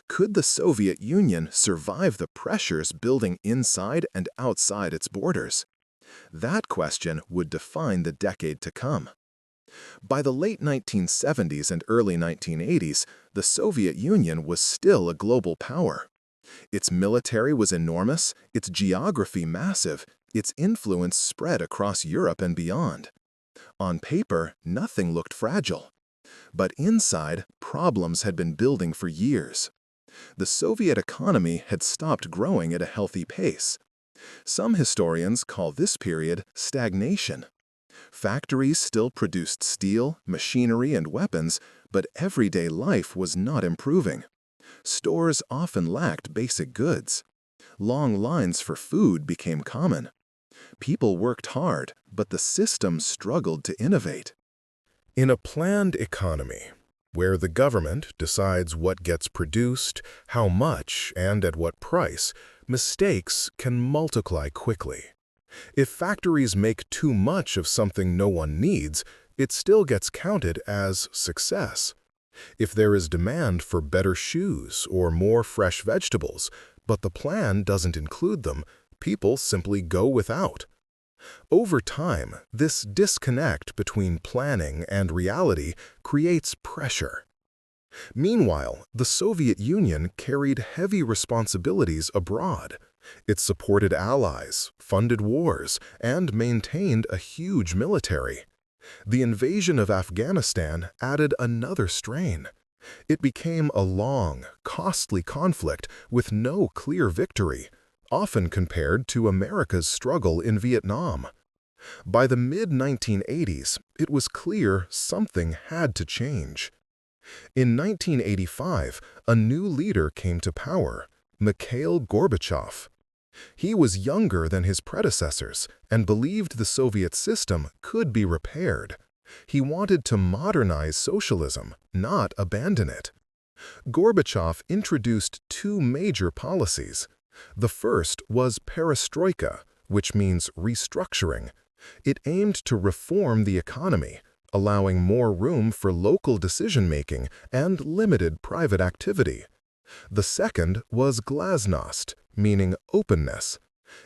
Could the Soviet Union survive the pressures building inside and outside its borders? That question would define the decade to come. By the late 1970s and early 1980s, the Soviet Union was still a global power. Its military was enormous, its geography massive, its influence spread across Europe and beyond. On paper, nothing looked fragile. But inside, problems had been building for years. The Soviet economy had stopped growing at a healthy pace. Some historians call this period stagnation. Factories still produced steel, machinery, and weapons, but everyday life was not improving. Stores often lacked basic goods. Long lines for food became common. People worked hard, but the system struggled to innovate. In a planned economy, where the government decides what gets produced, how much, and at what price, mistakes can multiply quickly. If factories make too much of something no one needs, it still gets counted as success. If there is demand for better shoes or more fresh vegetables, but the plan doesn't include them, people simply go without. Over time, this disconnect between planning and reality creates pressure. Meanwhile, the Soviet Union carried heavy responsibilities abroad. It supported allies, funded wars, and maintained a huge military. The invasion of Afghanistan added another strain. It became a long, costly conflict with no clear victory, often compared to America's struggle in Vietnam. By the mid-1980s, it was clear something had to change. In 1985, a new leader came to power, Mikhail Gorbachev. He was younger than his predecessors and believed the Soviet system could be repaired. He wanted to modernize socialism, not abandon it. Gorbachev introduced two major policies. The first was perestroika, which means restructuring. It aimed to reform the economy, allowing more room for local decision-making and limited private activity. The second was glasnost, meaning openness.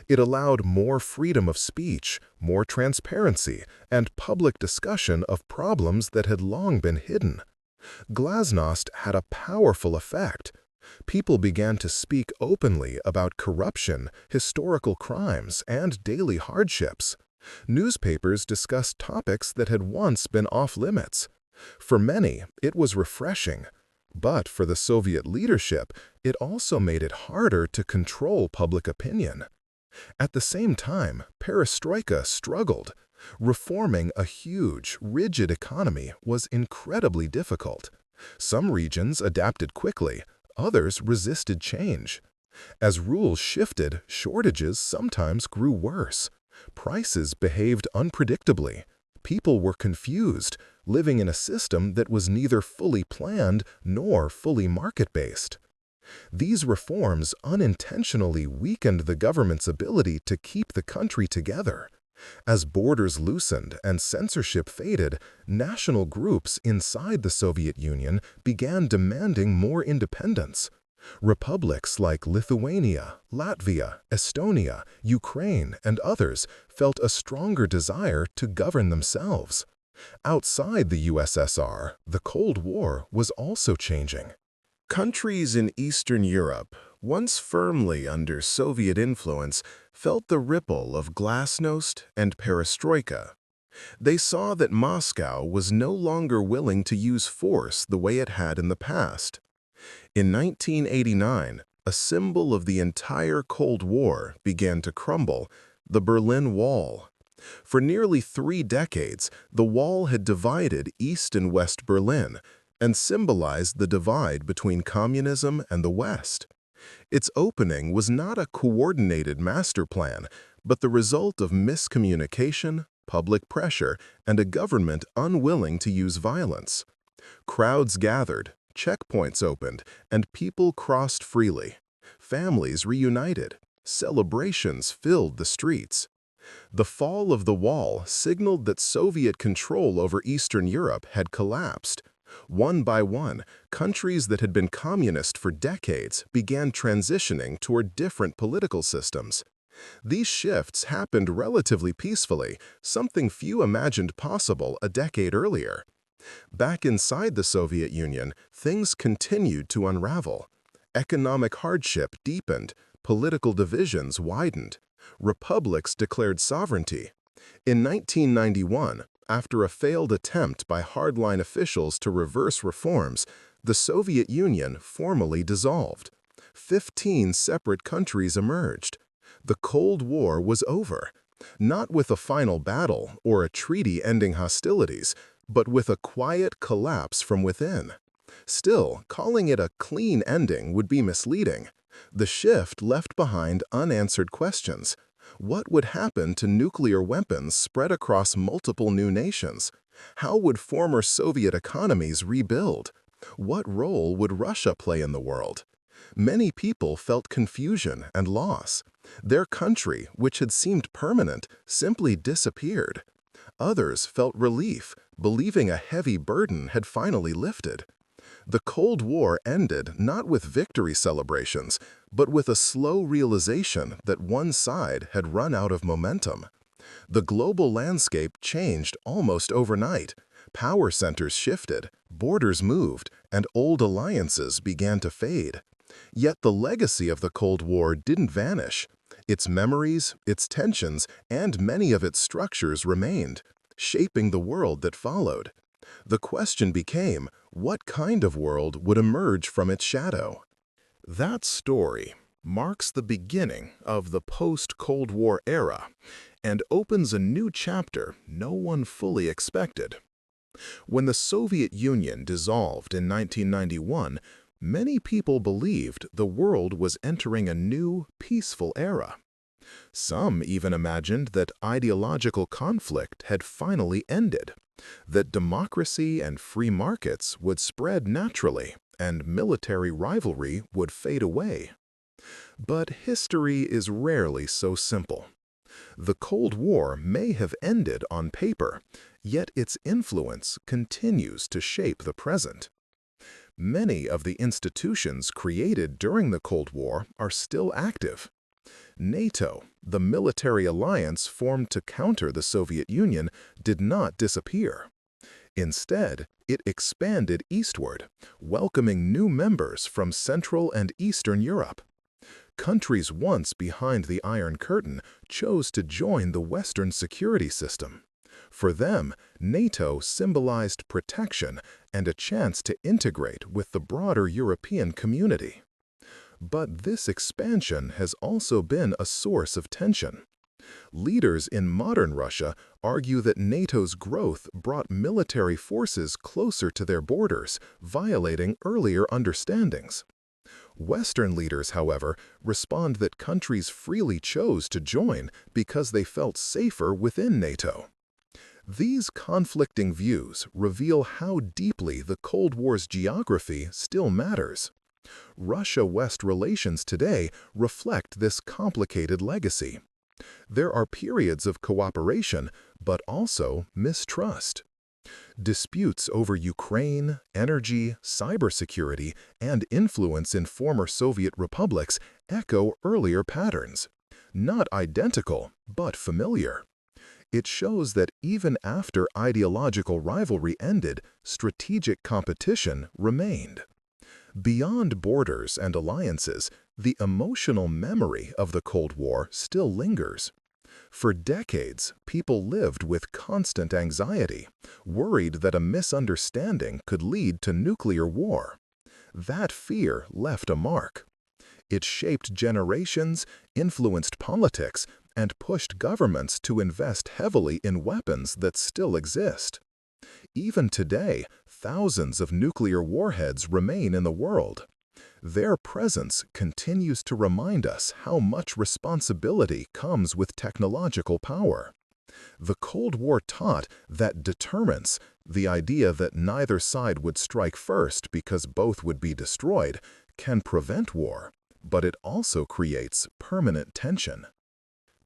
It allowed more freedom of speech, more transparency, and public discussion of problems that had long been hidden. Glasnost had a powerful effect. People began to speak openly about corruption, historical crimes, and daily hardships. Newspapers discussed topics that had once been off-limits. For many, it was refreshing. But for the Soviet leadership, it also made it harder to control public opinion. At the same time, perestroika struggled. Reforming a huge, rigid economy was incredibly difficult. Some regions adapted quickly, others resisted change. As rules shifted, shortages sometimes grew worse. Prices behaved unpredictably. People were confused, living in a system that was neither fully planned nor fully market-based. These reforms unintentionally weakened the government's ability to keep the country together. As borders loosened and censorship faded, national groups inside the Soviet Union began demanding more independence. Republics like Lithuania, Latvia, Estonia, Ukraine, and others felt a stronger desire to govern themselves. Outside the USSR, the Cold War was also changing. Countries in Eastern Europe, once firmly under Soviet influence, felt the ripple of glasnost and perestroika. They saw that Moscow was no longer willing to use force the way it had in the past. In 1989, a symbol of the entire Cold War began to crumble, the Berlin Wall. For nearly 3 decades, the wall had divided East and West Berlin and symbolized the divide between communism and the West. Its opening was not a coordinated master plan, but the result of miscommunication, public pressure, and a government unwilling to use violence. Crowds gathered, checkpoints opened, and people crossed freely. Families reunited. Celebrations filled the streets. The fall of the wall signaled that Soviet control over Eastern Europe had collapsed. One by one, countries that had been communist for decades began transitioning toward different political systems. These shifts happened relatively peacefully, something few imagined possible a decade earlier. Back inside the Soviet Union, things continued to unravel. Economic hardship deepened, political divisions widened, republics declared sovereignty. In 1991, after a failed attempt by hardline officials to reverse reforms, the Soviet Union formally dissolved. 15 separate countries emerged. The Cold War was over, not with a final battle or a treaty ending hostilities, but with a quiet collapse from within. Still, calling it a clean ending would be misleading. The shift left behind unanswered questions. What would happen to nuclear weapons spread across multiple new nations? How would former Soviet economies rebuild? What role would Russia play in the world? Many people felt confusion and loss. Their country, which had seemed permanent, simply disappeared. Others felt relief, believing a heavy burden had finally lifted. The Cold War ended not with victory celebrations, but with a slow realization that one side had run out of momentum. The global landscape changed almost overnight. Power centers shifted, borders moved, and old alliances began to fade. Yet the legacy of the Cold War didn't vanish. Its memories, its tensions, and many of its structures remained, shaping the world that followed. The question became, what kind of world would emerge from its shadow? That story marks the beginning of the post-Cold War era and opens a new chapter no one fully expected. When the Soviet Union dissolved in 1991, many people believed the world was entering a new, peaceful era. Some even imagined that ideological conflict had finally ended, that democracy and free markets would spread naturally, and military rivalry would fade away. But history is rarely so simple. The Cold War may have ended on paper, yet its influence continues to shape the present. Many of the institutions created during the Cold War are still active. NATO, the military alliance formed to counter the Soviet Union, did not disappear. Instead, it expanded eastward, welcoming new members from Central and Eastern Europe. Countries once behind the Iron Curtain chose to join the Western security system. For them, NATO symbolized protection and a chance to integrate with the broader European community. But this expansion has also been a source of tension. Leaders in modern Russia argue that NATO's growth brought military forces closer to their borders, violating earlier understandings. Western leaders, however, respond that countries freely chose to join because they felt safer within NATO. These conflicting views reveal how deeply the Cold War's geography still matters. Russia-West relations today reflect this complicated legacy. There are periods of cooperation, but also mistrust. Disputes over Ukraine, energy, cybersecurity, and influence in former Soviet republics echo earlier patterns. Not identical, but familiar. It shows that even after ideological rivalry ended, strategic competition remained. Beyond borders and alliances, the emotional memory of the Cold War still lingers. For decades, people lived with constant anxiety, worried that a misunderstanding could lead to nuclear war. That fear left a mark. It shaped generations, influenced politics, and pushed governments to invest heavily in weapons that still exist. Even today, thousands of nuclear warheads remain in the world. Their presence continues to remind us how much responsibility comes with technological power. The Cold War taught that deterrence, the idea that neither side would strike first because both would be destroyed, can prevent war, but it also creates permanent tension.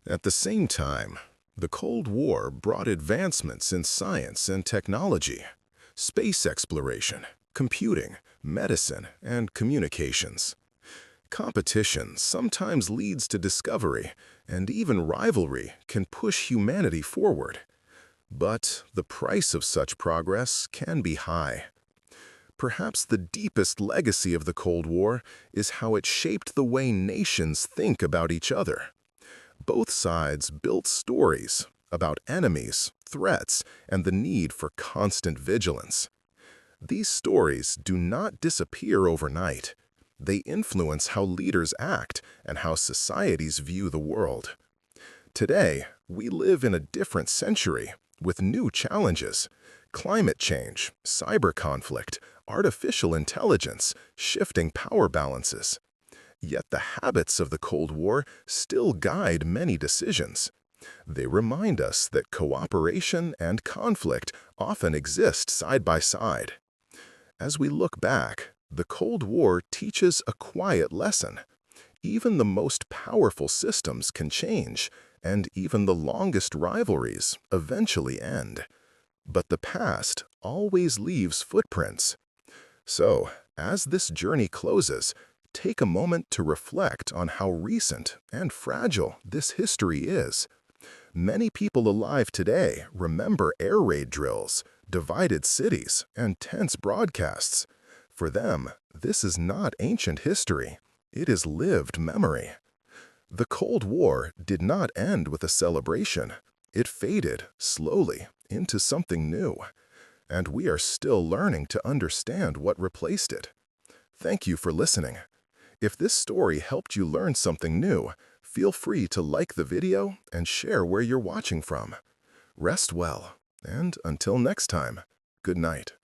At the same time, the Cold War brought advancements in science and technology, space exploration, computing, medicine, and communications. Competition sometimes leads to discovery, and even rivalry can push humanity forward. But the price of such progress can be high. Perhaps the deepest legacy of the Cold War is how it shaped the way nations think about each other. Both sides built stories about enemies, threats, and the need for constant vigilance. These stories do not disappear overnight. They influence how leaders act and how societies view the world. Today, we live in a different century with new challenges: climate change, cyber conflict, artificial intelligence, shifting power balances. Yet the habits of the Cold War still guide many decisions. They remind us that cooperation and conflict often exist side by side. As we look back, the Cold War teaches a quiet lesson. Even the most powerful systems can change, and even the longest rivalries eventually end. But the past always leaves footprints. So, as this journey closes, take a moment to reflect on how recent and fragile this history is. Many people alive today remember air raid drills, divided cities, and tense broadcasts. For them, this is not ancient history. It is lived memory. The Cold War did not end with a celebration. It faded, slowly, into something new. and we are still learning to understand what replaced it. Thank you for listening. If this story helped you learn something new, feel free to like the video and share where you're watching from. Rest well, and until next time, good night.